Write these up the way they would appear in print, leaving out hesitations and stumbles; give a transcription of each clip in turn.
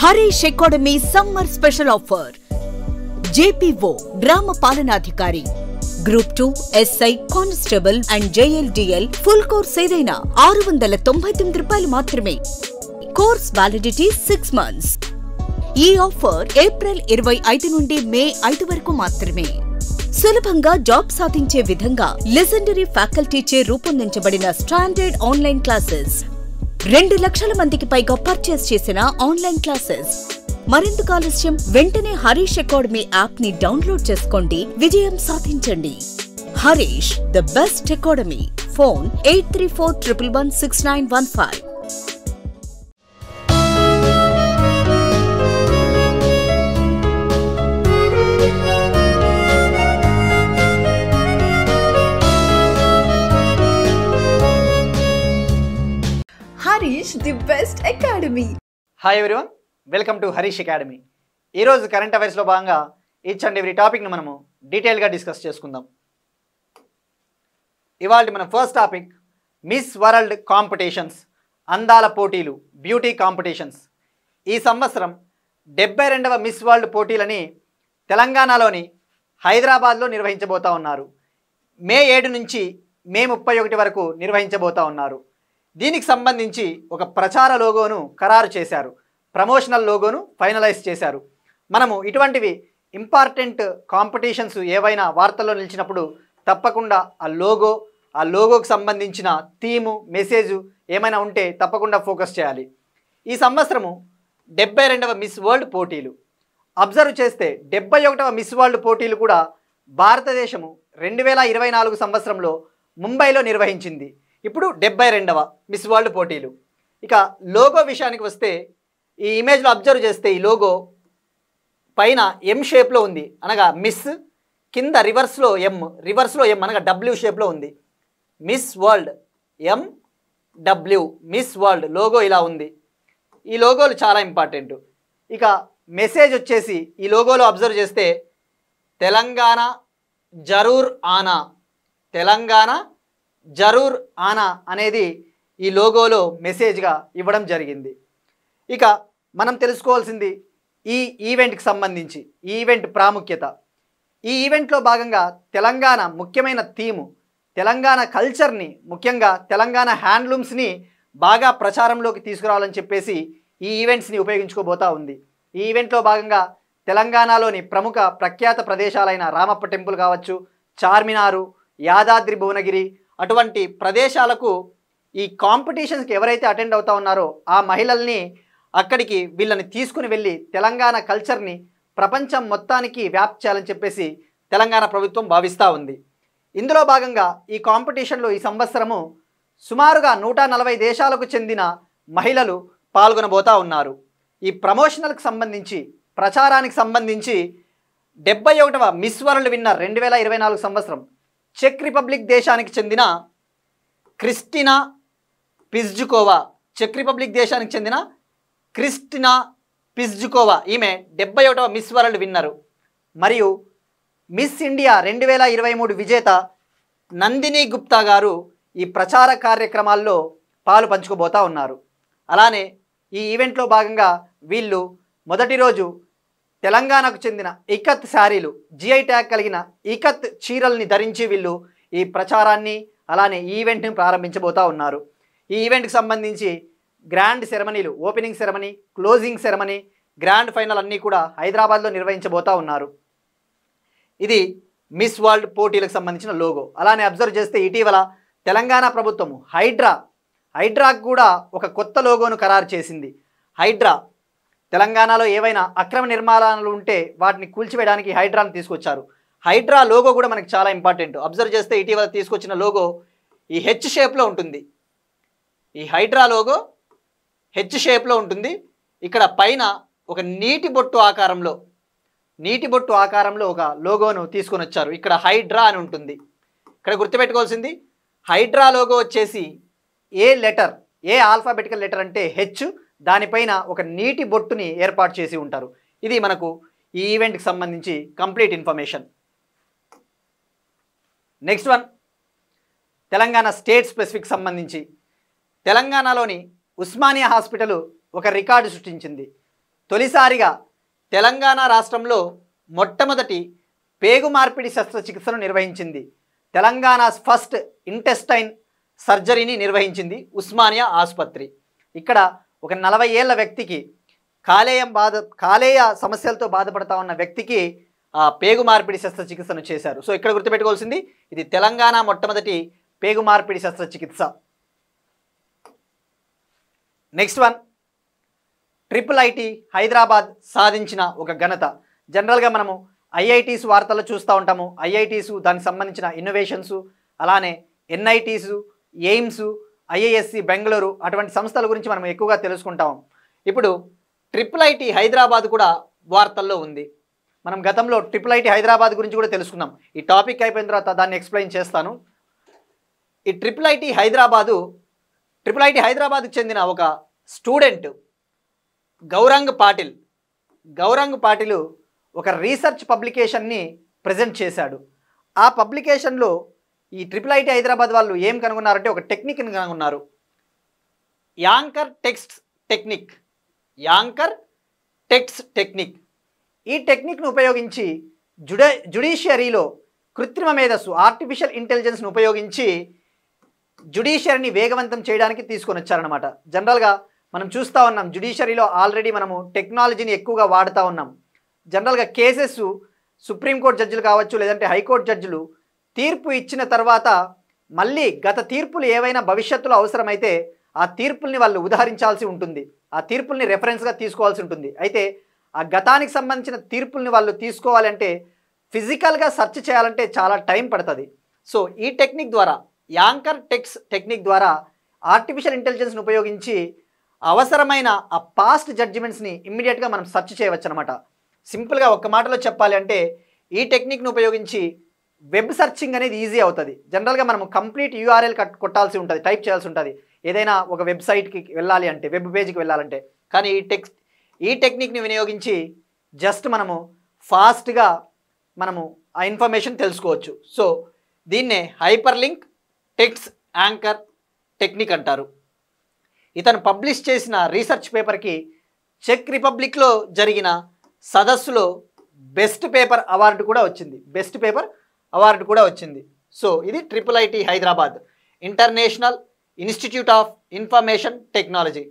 Harish academy summer special offer. JPO గ్రామ పాలనాధికారి, group 2 SI constable and JLDL full course ఏదైనా ₹699 మాత్రమే. Course validity 6 months. ఈ ఆఫర్ ఏప్రిల్ 25 నుండి మే 5 వరకు మాత్రమే. సులభంగా జాబ్ సాధించే విధంగా లెజెండరీ ఫ్యాకల్టీచే రూపొందించబడిన స్టాండర్డ్ ఆన్లైన్ క్లాసెస్. 2 లక్షల మందికి పైగా పర్చేస్ చేసిన ఆన్లైన్ క్లాసెస్. మరెందుకు ఆలస్యం? వెంటనే హరీష్ అకాడమీ యాప్ ని డౌన్లోడ్ చేసుకోండి, విజయం సాధించండి. Harish the best academy. Phone 8341116915. Harish, the best academy. Hi everyone, welcome to Harish academy. ఈరోజు కరెంట్ అఫైర్స్లో భాగంగా ఈచ్ అండ్ ఎవ్రీ టాపిక్ను మనము డీటెయిల్గా డిస్కస్ చేసుకుందాం. ఇవాళ మన first topic miss world competitions, అందాల పోటీలు, బ్యూటీ కాంపిటీషన్స్. ఈ సంవత్సరం 72వ మిస్ వరల్డ్ పోటీలని తెలంగాణలోని హైదరాబాద్లో నిర్వహించబోతా ఉన్నారు. మే 7 నుంచి మే 31 వరకు నిర్వహించబోతా ఉన్నారు. దీనికి సంబంధించి ఒక ప్రచార లోగోను ఖరారు చేశారు, ప్రమోషనల్ లోగోను ఫైనలైజ్ చేశారు. మనము ఇటువంటివి ఇంపార్టెంట్ కాంపిటీషన్స్ ఏవైనా వార్తల్లో నిలిచినప్పుడు తప్పకుండా ఆ లోగోకి సంబంధించిన థీము, మెసేజు ఏమైనా ఉంటే తప్పకుండా ఫోకస్ చేయాలి. ఈ సంవత్సరము 72వ మిస్ వరల్డ్ పోటీలు. అబ్జర్వ్ చేస్తే 71వ మిస్ వరల్డ్ పోటీలు కూడా భారతదేశము 2024 సంవత్సరంలో ముంబైలో నిర్వహించింది. ఇప్పుడు 72వ మిస్ వరల్డ్ పోటీలు. ఇక లోగో విషయానికి వస్తే ఈ ఇమేజ్లో అబ్జర్వ్ చేస్తే ఈ లోగో పైన ఎం షేప్లో ఉంది, అనగా మిస్, కింద రివర్స్లో ఎం అనగా డబ్ల్యూ షేప్లో ఉంది. Miss world MW, miss world logo ఇలా ఉంది. ఈ లోగోలు చాలా ఇంపార్టెంట్. ఇక మెసేజ్ వచ్చేసి ఈ లోగోలో అబ్జర్వ్ చేస్తే తెలంగాణ జరూర్ ఆనా, తెలంగాణ జరూర్ ఆనా అనేది ఈ లోగోలో మెసేజ్గా ఇవ్వడం జరిగింది. ఇక మనం తెలుసుకోవాల్సింది ఈ ఈవెంట్కి సంబంధించి ఈ ఈవెంట్ ప్రాముఖ్యత. ఈ ఈవెంట్లో భాగంగా తెలంగాణ ముఖ్యమైన థీము, తెలంగాణ కల్చర్ని, ముఖ్యంగా తెలంగాణ హ్యాండ్లూమ్స్ని బాగా ప్రచారంలోకి తీసుకురావాలని చెప్పేసి ఈ ఈవెంట్స్ని ఉపయోగించుకోబోతా ఉంది. ఈ ఈవెంట్లో భాగంగా తెలంగాణలోని ప్రముఖ ప్రఖ్యాత ప్రదేశాలైన రామప్ప టెంపుల్ కావచ్చు, చార్మినారు, యాదాద్రి భువనగిరి, అటువంటి ప్రదేశాలకు ఈ కాంపిటీషన్స్కి ఎవరైతే అటెండ్ అవుతా ఉన్నారో ఆ మహిళల్ని అక్కడికి వీళ్ళని తీసుకుని వెళ్ళి తెలంగాణ కల్చర్ని ప్రపంచం మొత్తానికి వ్యాప్తి చేయాలని చెప్పేసి తెలంగాణ ప్రభుత్వం భావిస్తూ ఉంది. ఇందులో భాగంగా ఈ కాంపిటీషన్లో ఈ సంవత్సరము సుమారుగా 140 దేశాలకు చెందిన మహిళలు పాల్గొనబోతూ ఉన్నారు. ఈ ప్రమోషనల్కి సంబంధించి, ప్రచారానికి సంబంధించి 71వ మిస్ వరల్డ్ విన్నర్ 2024 సంవత్సరం చెక్ రిపబ్లిక్ దేశానికి చెందిన క్రిస్టినా పిజ్జుకోవా, చెక్ రిపబ్లిక్ దేశానికి చెందిన క్రిస్టినా పిజ్జుకోవా, ఈమె 71వ మిస్ వరల్డ్ విన్నరు. మరియు మిస్ ఇండియా 2023 విజేత నందిని గుప్తా గారు ఈ ప్రచార కార్యక్రమాల్లో పాలు పంచుకోబోతా ఉన్నారు. అలానే ఈ ఈవెంట్లో భాగంగా వీళ్ళు మొదటి రోజు తెలంగాణకు చెందిన ఇకత్ శారీలు, GI ట్యాగ్ కలిగిన ఇకత్ చీరల్ని ధరించి వీళ్ళు ఈ ప్రచారాన్ని, అలానే ఈవెంట్ని ప్రారంభించబోతా ఉన్నారు. ఈ ఈవెంట్కి సంబంధించి గ్రాండ్ సెరమనీలు, opening ceremony, closing ceremony, grand final అన్నీ కూడా హైదరాబాద్లో నిర్వహించబోతా ఉన్నారు. ఇది మిస్ వరల్డ్ పోటీలకు సంబంధించిన లోగో. అలానే అబ్జర్వ్ చేస్తే ఇటీవల తెలంగాణ ప్రభుత్వము హైడ్రాకు కూడా ఒక కొత్త లోగోను ఖరారు చేసింది. హైడ్రా, తెలంగాణలో ఏవైనా అక్రమ నిర్మాణాలు ఉంటే వాటిని కూల్చివేయడానికి హైడ్రాను తీసుకొచ్చారు. హైడ్రా లోగో కూడా మనకి చాలా ఇంపార్టెంట్. అబ్జర్వ్ చేస్తే ఇటీవల తీసుకొచ్చిన లోగో ఈ హెచ్ షేప్లో ఉంటుంది. ఈ హైడ్రా లోగో హెచ్ షేప్లో ఉంటుంది. ఇక్కడ పైన ఒక నీటి బొట్టు ఆకారంలో ఒక లోగోను తీసుకొని వచ్చారు. ఇక్కడ హైడ్రా అని ఉంటుంది. ఇక్కడ గుర్తుపెట్టుకోవాల్సింది హైడ్రా లోగో వచ్చేసి ఏ ఆల్ఫాబెటికల్ లెటర్ అంటే హెచ్, దానిపైన ఒక నీటి బొట్టుని ఏర్పాటు చేసి ఉంటారు. ఇది మనకు ఈ ఈవెంట్కి సంబంధించి complete information. Next one, Telangana state specific సంబంధించి తెలంగాణలోని ఉస్మానియా హాస్పిటల్ ఒక రికార్డు సృష్టించింది. తొలిసారిగా తెలంగాణ రాష్ట్రంలో మొట్టమొదటి పేగు మార్పిడి శస్త్రచికిత్సను నిర్వహించింది. తెలంగాణ ఫస్ట్ ఇంటెస్టైన్ సర్జరీని నిర్వహించింది ఉస్మానియా ఆసుపత్రి. ఇక్కడ ఒక 40 ఏళ్ల వ్యక్తికి కాలేయ సమస్యలతో బాధపడతా ఉన్న వ్యక్తికి పేగు మార్పిడి శస్త్రచికిత్సను చేశారు. సో ఇక్కడ గుర్తుపెట్టుకోవాల్సింది ఇది తెలంగాణ మొట్టమొదటి పేగు మార్పిడి శస్త్రచికిత్స. నెక్స్ట్ వన్, IIIT హైదరాబాద్ సాధించిన ఒక ఘనత. జనరల్గా మనము ఐఐటీస్ వార్తలు చూస్తూ ఉంటాము. ఐఐటీస్ దానికి సంబంధించిన ఇన్నోవేషన్స్, అలానే NITs, ఎయిమ్స్, IISc బెంగళూరు అటువంటి సంస్థల గురించి మనం ఎక్కువగా తెలుసుకుంటాము. ఇప్పుడు IIIT హైదరాబాద్ కూడా వార్తల్లో ఉంది. మనం గతంలో IIIT హైదరాబాద్ గురించి కూడా తెలుసుకున్నాం. ఈ టాపిక్ అయిపోయిన తర్వాత దాన్ని ఎక్స్ప్లెయిన్ చేస్తాను. ఈ IIIT హైదరాబాద్కు చెందిన ఒక స్టూడెంట్ గౌరంగ్ పాటిల్ ఒక రీసెర్చ్ పబ్లికేషన్ని ప్రజెంట్ చేశాడు. ఆ పబ్లికేషన్లో ఈ IIIT హైదరాబాద్ వాళ్ళు ఏం కనుగొన్నారంటే ఒక టెక్నిక్ని కనుగొన్నారు. Anchor text technique. ఈ టెక్నిక్ను ఉపయోగించి జుడిషియరీలో కృత్రిమ మేధస్సు ఆర్టిఫిషియల్ ఇంటెలిజెన్స్ను ఉపయోగించి జుడిషియరీని వేగవంతం చేయడానికి తీసుకొని వచ్చారనమాట. జనరల్గా మనం చూస్తూ ఉన్నాం జుడిషియరీలో ఆల్రెడీ మనము టెక్నాలజీని ఎక్కువగా వాడుతూ ఉన్నాం. జనరల్గా కేసెస్ సుప్రీంకోర్టు జడ్జిలు కావచ్చు, లేదంటే హైకోర్టు జడ్జిలు తీర్పు ఇచ్చిన తర్వాత మళ్ళీ గత తీర్పులు ఏవైనా భవిష్యత్తులో అవసరమైతే ఆ తీర్పుల్ని వాళ్ళు ఉదహరించాల్సి ఉంటుంది, ఆ తీర్పుల్ని రెఫరెన్స్గా తీసుకోవాల్సి ఉంటుంది. అయితే ఆ గతానికి సంబంధించిన తీర్పుల్ని వాళ్ళు తీసుకోవాలంటే ఫిజికల్గా సెర్చ్ చేయాలంటే చాలా టైం పడుతుంది. సో ఈ టెక్నిక్ ద్వారా, యాంకర్ టెక్స్ట్ టెక్నిక్ ద్వారా ఆర్టిఫిషియల్ ఇంటెలిజెన్స్ని ఉపయోగించి అవసరమైన ఆ పాస్ట్ జడ్జిమెంట్స్ని ఇమ్మీడియట్గా మనం సెర్చ్ చేయవచ్చు అనమాట. సింపుల్గా ఒక్క మాటలో చెప్పాలి అంటే ఈ టెక్నిక్ను ఉపయోగించి వెబ్ సర్చింగ్ అనేది ఈజీ అవుతుంది. జనరల్గా మనము కంప్లీట్ URL కొట్టాల్సి ఉంటుంది, టైప్ చేయాల్సి ఉంటుంది ఏదైనా ఒక వెబ్సైట్కి వెళ్ళాలి అంటే, వెబ్ పేజ్కి వెళ్ళాలంటే. కానీ ఈ టెక్నిక్ని వినియోగించి జస్ట్ మనము ఫాస్ట్గా మనము ఆ ఇన్ఫర్మేషన్ తెలుసుకోవచ్చు. సో దీన్నే hyper link text anchor technique అంటారు. ఇతను పబ్లిష్ చేసిన రీసెర్చ్ పేపర్కి చెక్ రిపబ్లిక్లో జరిగిన సదస్సులో బెస్ట్ పేపర్ అవార్డు కూడా వచ్చింది. సో ఇది IIIT Hyderabad, international institute of information technology.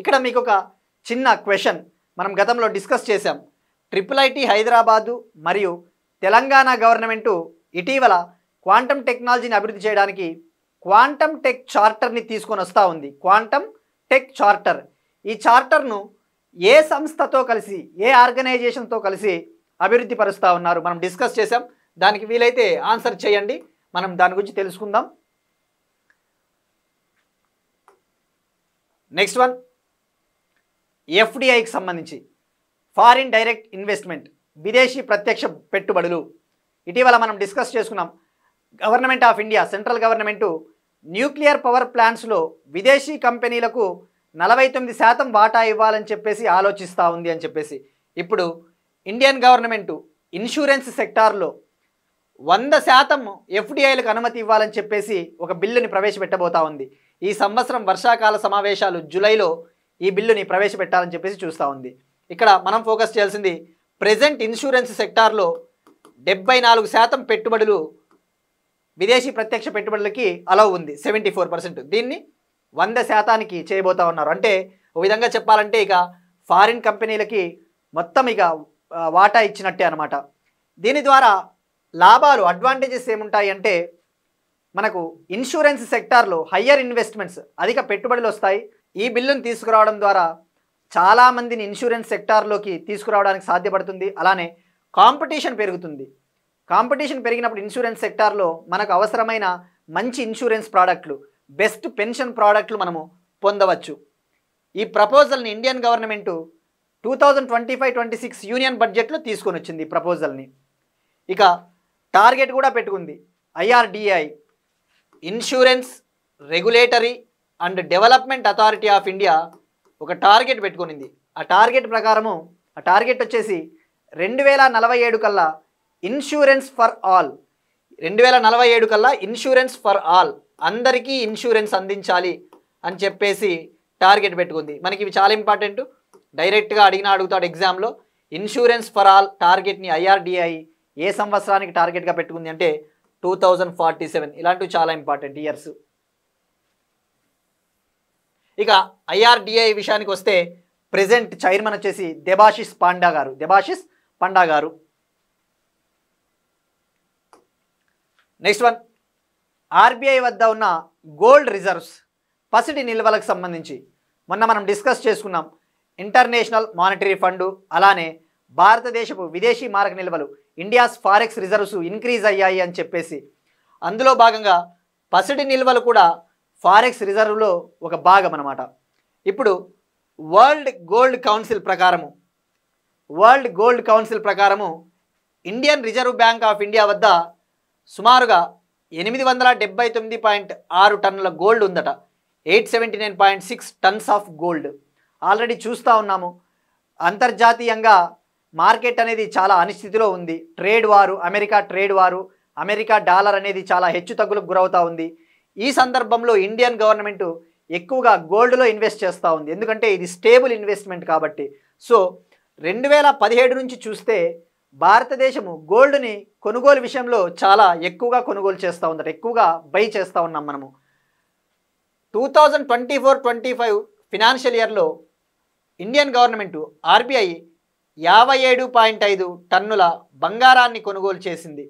ఇక్కడ మీకు ఒక చిన్న క్వశ్చన్ మనం గతంలో డిస్కస్ చేశాం. IIIT హైదరాబాదు మరియు తెలంగాణ గవర్నమెంటు ఇటీవల క్వాంటమ్ టెక్నాలజీని అభివృద్ధి చేయడానికి క్వాంటమ్ టెక్ చార్టర్ని తీసుకొని వస్తూ ఉంది. Quantum tech charter. ఈ చార్టర్ను ఏ సంస్థతో కలిసి, ఏ ఆర్గనైజేషన్తో కలిసి అభివృద్ధి పరుస్తూ ఉన్నారు మనం డిస్కస్ చేసాం. దానికి వీలైతే ఆన్సర్ చేయండి, మనం దాని గురించి తెలుసుకుందాం. నెక్స్ట్ వన్, FDIకి సంబంధించి ఫారిన్ డైరెక్ట్ ఇన్వెస్ట్మెంట్, విదేశీ ప్రత్యక్ష పెట్టుబడులు. ఇటీవల మనం డిస్కస్ చేసుకున్నాం. Government of India, central government nuclear power ప్లాంట్స్లో విదేశీ కంపెనీలకు 49% వాటా ఇవ్వాలని చెప్పేసి ఆలోచిస్తూ ఉంది అని చెప్పేసి. ఇప్పుడు ఇండియన్ గవర్నమెంటు ఇన్సూరెన్స్ సెక్టార్లో 100% FDIలకు అనుమతి ఇవ్వాలని చెప్పేసి ఒక బిల్లుని ప్రవేశపెట్టబోతా ఉంది. ఈ సంవత్సరం వర్షాకాల సమావేశాలు జూలైలో ఈ బిల్లుని ప్రవేశపెట్టాలని చెప్పేసి చూస్తూ ఉంది. ఇక్కడ మనం ఫోకస్ చేయాల్సింది ప్రెజెంట్ ఇన్సూరెన్స్ సెక్టార్లో 74% పెట్టుబడులు విదేశీ ప్రత్యక్ష పెట్టుబడులకి అలౌ ఉంది, 74%. దీన్ని 100%కి చేయబోతా ఉన్నారు. అంటే ఒక విధంగా చెప్పాలంటే ఇక ఫారిన్ కంపెనీలకి మొత్తం ఇక వాటా ఇచ్చినట్టే అనమాట. దీని ద్వారా లాభాలు, అడ్వాంటేజెస్ ఏముంటాయి అంటే మనకు ఇన్సూరెన్స్ సెక్టార్లో హయ్యర్ ఇన్వెస్ట్మెంట్స్, అధిక పెట్టుబడులు వస్తాయి. ఈ బిల్లును తీసుకురావడం ద్వారా చాలామందిని ఇన్సూరెన్స్ సెక్టార్లోకి తీసుకురావడానికి సాధ్యపడుతుంది. అలానే కాంపిటీషన్ పెరుగుతుంది. కాంపిటీషన్ పెరిగినప్పుడు ఇన్సూరెన్స్ సెక్టార్లో మనకు అవసరమైన మంచి ఇన్సూరెన్స్ ప్రోడక్ట్లు, బెస్ట్ పెన్షన్ ప్రోడక్ట్లు మనము పొందవచ్చు. ఈ ప్రపోజల్ని ఇండియన్ గవర్నమెంటు 2025-26 యూనియన్ బడ్జెట్లో తీసుకొని వచ్చింది ఈ ప్రపోజల్ని. ఇక టార్గెట్ కూడా పెట్టుకుంది. IRDAI, insurance regulatory and development authority of India ఒక టార్గెట్ పెట్టుకునింది. ఆ టార్గెట్ ప్రకారము, ఆ టార్గెట్ వచ్చేసి 2047 కల్లా ఇన్సూరెన్స్ ఫర్ ఆల్, 2047 కల్లా ఇన్సూరెన్స్ ఫర్ ఆల్, అందరికీ ఇన్సూరెన్స్ అందించాలి అని చెప్పేసి టార్గెట్ పెట్టుకుంది. మనకి ఇవి చాలా ఇంపార్టెంట్. డైరెక్ట్గా అడుగుతాడు ఎగ్జామ్లో. ఇన్సూరెన్స్ ఫర్ ఆల్ టార్గెట్ని IRDAI ఏ సంవత్సరానికి టార్గెట్గా పెట్టుకుంది అంటే 2047. ఇలాంటివి చాలా ఇంపార్టెంట్ ఇయర్స్. ఇక IRDAI విషయానికి వస్తే ప్రెజెంట్ చైర్మన్ వచ్చేసి దేబాశిష్ పండా గారు. నెక్స్ట్ వన్, RBI వద్ద ఉన్న గోల్డ్ రిజర్వ్స్, పసిడి నిల్వలకు సంబంధించి మొన్న మనం డిస్కస్ చేసుకున్నాం. ఇంటర్నేషనల్ మానిటరీ ఫండ్ అలానే భారతదేశపు విదేశీ మారక నిల్వలు ఇండియాస్ ఫారెక్స్ రిజర్వ్స్ ఇంక్రీజ్ అయ్యాయి అని చెప్పేసి, అందులో భాగంగా పసిడి నిల్వలు కూడా ఫారెక్స్ రిజర్వ్లో ఒక భాగం అన్నమాట. ఇప్పుడు వరల్డ్ గోల్డ్ కౌన్సిల్ ప్రకారము Indian reserve bank of India వద్ద సుమారుగా 879.6 టన్నుల గోల్డ్ ఉందట. 879.6 టన్స్ ఆఫ్ గోల్డ్. ఆల్రెడీ చూస్తూ ఉన్నాము, అంతర్జాతీయంగా మార్కెట్ అనేది చాలా అనిశ్చితిలో ఉంది. అమెరికా ట్రేడ్ వారు, అమెరికా డాలర్ అనేది చాలా హెచ్చు తగ్గులకు గురవుతూ ఉంది. ఈ సందర్భంలో ఇండియన్ గవర్నమెంట్ ఎక్కువగా గోల్డ్లో ఇన్వెస్ట్ చేస్తూ ఉంది, ఎందుకంటే ఇది స్టేబుల్ ఇన్వెస్ట్మెంట్ కాబట్టి. సో 2017 నుంచి చూస్తే భారతదేశము గోల్డ్ని కొనుగోలు విషయంలో చాలా ఎక్కువగా కొనుగోలు చేస్తూ ఉందట, ఎక్కువగా బై చేస్తూ ఉన్నాం మనము. 2024-25 ఫినాన్షియల్ ఇయర్లో ఇండియన్ గవర్నమెంట్ RBI 57.5 టన్నుల బంగారాన్ని కొనుగోలు చేసింది.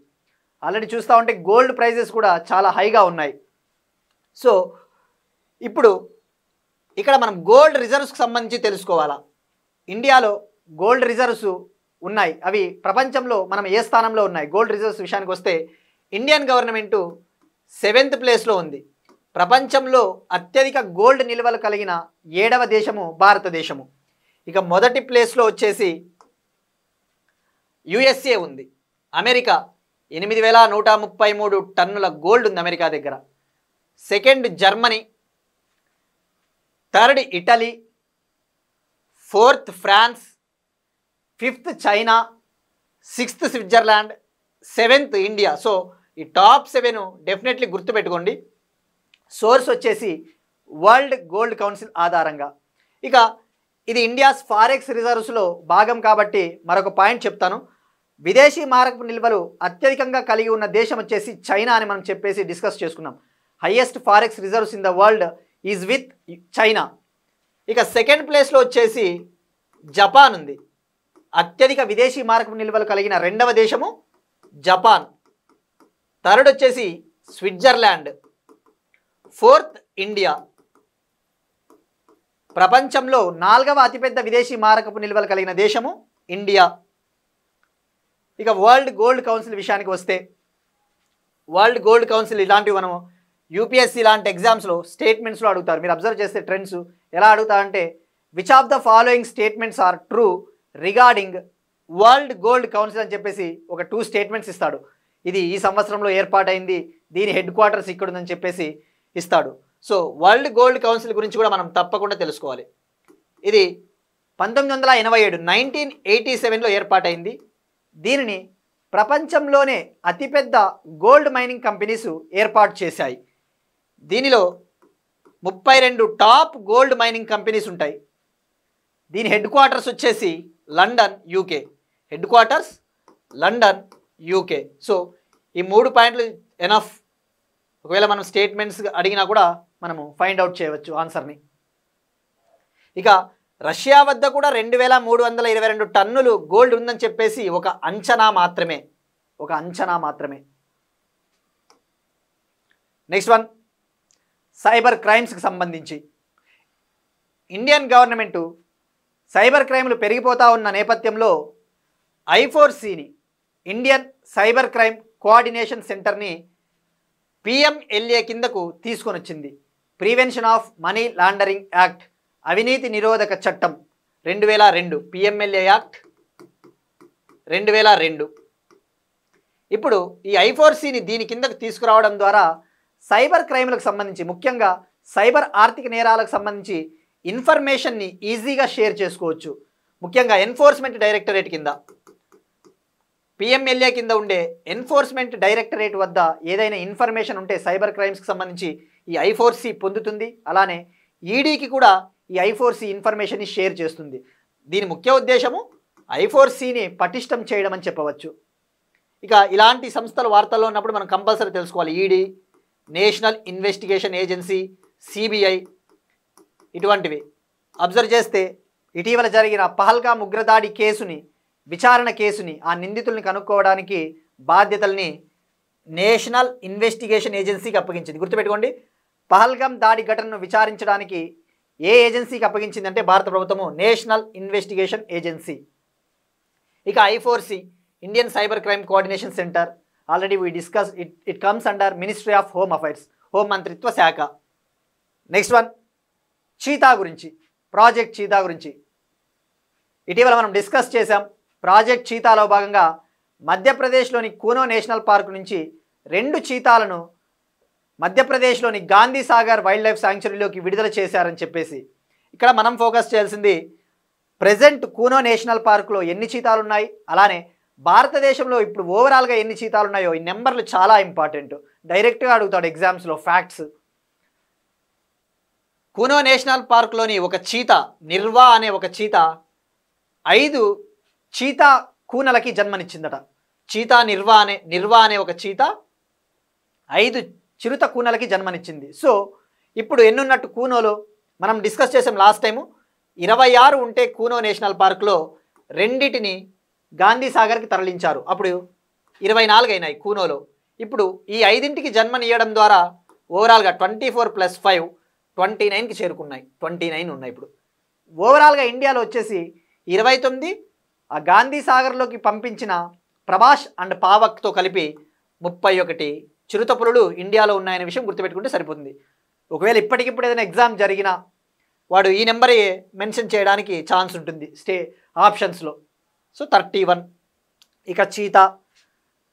ఆల్రెడీ చూస్తూ ఉంటే గోల్డ్ ప్రైజెస్ కూడా చాలా హైగా ఉన్నాయి. సో ఇప్పుడు ఇక్కడ మనం గోల్డ్ రిజర్వ్స్కి సంబంధించి తెలుసుకోవాలా. ఇండియాలో గోల్డ్ రిజర్వ్స్ ఉన్నాయి, అవి ప్రపంచంలో మనం ఏ స్థానంలో ఉన్నాయి. గోల్డ్ రిజర్వ్స్ విషయానికి వస్తే ఇండియన్ గవర్నమెంట్ 7th ప్లేస్లో ఉంది. ప్రపంచంలో అత్యధిక గోల్డ్ నిల్వలు కలిగిన 7వ దేశము భారతదేశము. ఇక మొదటి ప్లేస్లో వచ్చేసి USA ఉంది. అమెరికా 8,133 టన్నుల గోల్డ్ ఉంది అమెరికా దగ్గర. Second Germany, third Italy, 4th France, 5th China, 6th Switzerland, 7th India. So ఈ టాప్ 7 డెఫినెట్లీ గుర్తుపెట్టుకోండి. సోర్స్ వచ్చేసి వరల్డ్ గోల్డ్ కౌన్సిల్ ఆధారంగా. ఇక ఇది ఇండియాస్ ఫారెక్స్ రిజర్వ్స్లో భాగం కాబట్టి మరొక పాయింట్ చెప్తాను. విదేశీ మారకపు నిల్వలు అత్యధికంగా కలిగి ఉన్న దేశం వచ్చేసి చైనా అని మనం చెప్పేసి డిస్కస్ చేసుకున్నాం. Highest forex reserves in the world is with China. ఇక సెకండ్ ప్లేస్లో వచ్చేసి జపాన్ ఉంది. అత్యధిక విదేశీ మారకపు నిల్వలు కలిగిన 2వ దేశము జపాన్. థర్డ్ వచ్చేసి స్విట్జర్లాండ్, 4th ఇండియా. ప్రపంచంలో 4వ అతిపెద్ద విదేశీ మారకపు నిల్వలు కలిగిన దేశము ఇండియా. ఇక వరల్డ్ గోల్డ్ కౌన్సిల్ విషయానికి వస్తే, వరల్డ్ గోల్డ్ కౌన్సిల్ ఇలాంటివి మనము UPSC లాంటి ఎగ్జామ్స్లో స్టేట్మెంట్స్లో అడుగుతారు. మీరు అబ్జర్వ్ చేస్తే ట్రెండ్స్ ఎలా అడుగుతారంటే, which of the following statements are true regarding world gold council అని చెప్పేసి ఒక 2 స్టేట్మెంట్స్ ఇస్తాడు. ఇది ఈ సంవత్సరంలో ఏర్పాటైంది, దీని హెడ్ క్వార్టర్స్ ఇక్కడ ఉందని చెప్పేసి ఇస్తాడు. సో వరల్డ్ గోల్డ్ కౌన్సిల్ గురించి కూడా మనం తప్పకుండా తెలుసుకోవాలి. ఇది 1987లో ఏర్పాటైంది. దీనిని ప్రపంచంలోనే అతిపెద్ద గోల్డ్ మైనింగ్ కంపెనీస్ ఏర్పాటు చేశాయి. దీనిలో 32 టాప్ గోల్డ్ మైనింగ్ కంపెనీస్ ఉంటాయి. దీని హెడ్ క్వార్టర్స్ వచ్చేసి London, UK. Head quarters London, UK. So ఈ 3 పాయింట్లు ఎనఫ్. ఒకవేళ మనం స్టేట్మెంట్స్ అడిగినా కూడా మనము ఫైండ్ అవుట్ చేయవచ్చు ఆన్సర్ని. ఇక రష్యా వద్ద కూడా 2,322 టన్నులు గోల్డ్ ఉందని చెప్పేసి ఒక అంచనా మాత్రమే. నెక్స్ట్ వన్, సైబర్ క్రైమ్స్కి సంబంధించి ఇండియన్ గవర్నమెంటు సైబర్ క్రైమ్లు పెరిగిపోతూ ఉన్న నేపథ్యంలో I4Cని, ఇండియన్ సైబర్ క్రైమ్ కోఆర్డినేషన్ సెంటర్ని PMLA కిందకు తీసుకొని వచ్చింది. Prevention of money laundering act, అవినీతి నిరోధక చట్టం 2002, PMLA యాక్ట్ 2002. ఇప్పుడు ఈ I4Cని దీని కిందకు తీసుకురావడం ద్వారా సైబర్ క్రైమ్లకు సంబంధించి, ముఖ్యంగా సైబర్ ఆర్థిక నేరాలకు సంబంధించి ఇన్ఫర్మేషన్ని ఈజీగా షేర్ చేసుకోవచ్చు. ముఖ్యంగా ఎన్ఫోర్స్మెంట్ డైరెక్టరేట్ కింద, PMLA కింద ఉండే ఎన్ఫోర్స్మెంట్ డైరెక్టరేట్ వద్ద ఏదైనా ఇన్ఫర్మేషన్ ఉంటే సైబర్ క్రైమ్స్కి సంబంధించి ఈ I4C పొందుతుంది. అలానే ఈడీకి కూడా ఈ I4C ఇన్ఫర్మేషన్ని షేర్ చేస్తుంది. దీని ముఖ్య ఉద్దేశము I4Cని పటిష్టం చేయడం అని చెప్పవచ్చు. ఇక ఇలాంటి సంస్థలు వార్తల్లో ఉన్నప్పుడు మనం కంపల్సరీ తెలుసుకోవాలి. ED, national investigation agency, CBI ఇటువంటివి అబ్జర్వ్ చేస్తే ఇటీవల జరిగిన పహల్గామ్ ఉగ్రదాడి కేసుని, విచారణ కేసుని, ఆ నిందితుల్ని కనుక్కోవడానికి బాధ్యతల్ని నేషనల్ ఇన్వెస్టిగేషన్ ఏజెన్సీకి అప్పగించింది. గుర్తుపెట్టుకోండి, పహల్గామ్ దాడి ఘటనను విచారించడానికి ఏ ఏజెన్సీకి అప్పగించిందంటే భారత ప్రభుత్వము నేషనల్ ఇన్వెస్టిగేషన్ ఏజెన్సీ. ఇక I4C Indian cyber crime coordination centre, already we discuss it comes under ministry of home affairs, home మంత్రిత్వ శాఖ. నెక్స్ట్ వన్ చీతా గురించి, ప్రాజెక్ట్ చీతా గురించి ఇటీవల మనం డిస్కస్ చేసాం. ప్రాజెక్ట్ చీతాలో భాగంగా మధ్యప్రదేశ్లోని కూనో నేషనల్ పార్క్ నుంచి 2 చీతాలను మధ్యప్రదేశ్లోని గాంధీ సాగర్ వైల్డ్ లైఫ్ శాంక్చురీలోకి విడుదల చేశారని చెప్పేసి ఇక్కడ మనం ఫోకస్ చేయాల్సింది ప్రెజెంట్ కూనో నేషనల్ పార్క్లో ఎన్ని చీతాలు ఉన్నాయి, అలానే భారతదేశంలో ఇప్పుడు ఓవరాల్గా ఎన్ని చీతాలు ఉన్నాయో ఈ నెంబర్లు చాలా ఇంపార్టెంట్. డైరెక్ట్గా అడుగుతాడు ఎగ్జామ్స్లో ఫ్యాక్ట్స్. కూనో నేషనల్ పార్క్లోని ఒక చీత, నిర్వా అనే ఒక చీత 5 చీతా కూనలకి జన్మనిచ్చిందట. చీతా నిర్వా అనే ఒక చీత 5 చిరుత కూనలకి జన్మనిచ్చింది. సో ఇప్పుడు ఎన్నున్నట్టు కూనోలో మనం డిస్కస్ చేసాం లాస్ట్ టైము. 26 ఉంటే కూనో నేషనల్ పార్క్లో 2టిని గాంధీ సాగర్కి తరలించారు. అప్పుడు 24 అయినాయి కూనోలో. ఇప్పుడు ఈ 5ంటికి జన్మనియడం ద్వారా ఓవరాల్గా 24 + 5 29కి చేరుకున్నాయి. 29 ఉన్నాయి ఇప్పుడు. ఓవరాల్గా ఇండియాలో వచ్చేసి 29, ఆ గాంధీ సాగర్లోకి పంపించిన ప్రభాస్ అండ్ పావక్తో కలిపి 31 చిరుత పులులు ఇండియాలో ఉన్నాయనే విషయం గుర్తుపెట్టుకుంటే సరిపోతుంది. ఒకవేళ ఇప్పటికిప్పుడు ఏదైనా ఎగ్జామ్ జరిగినా వాడు ఈ నెంబరే మెన్షన్ చేయడానికి ఛాన్స్ ఉంటుంది ఆప్షన్స్లో. సో 31. ఇక చీతా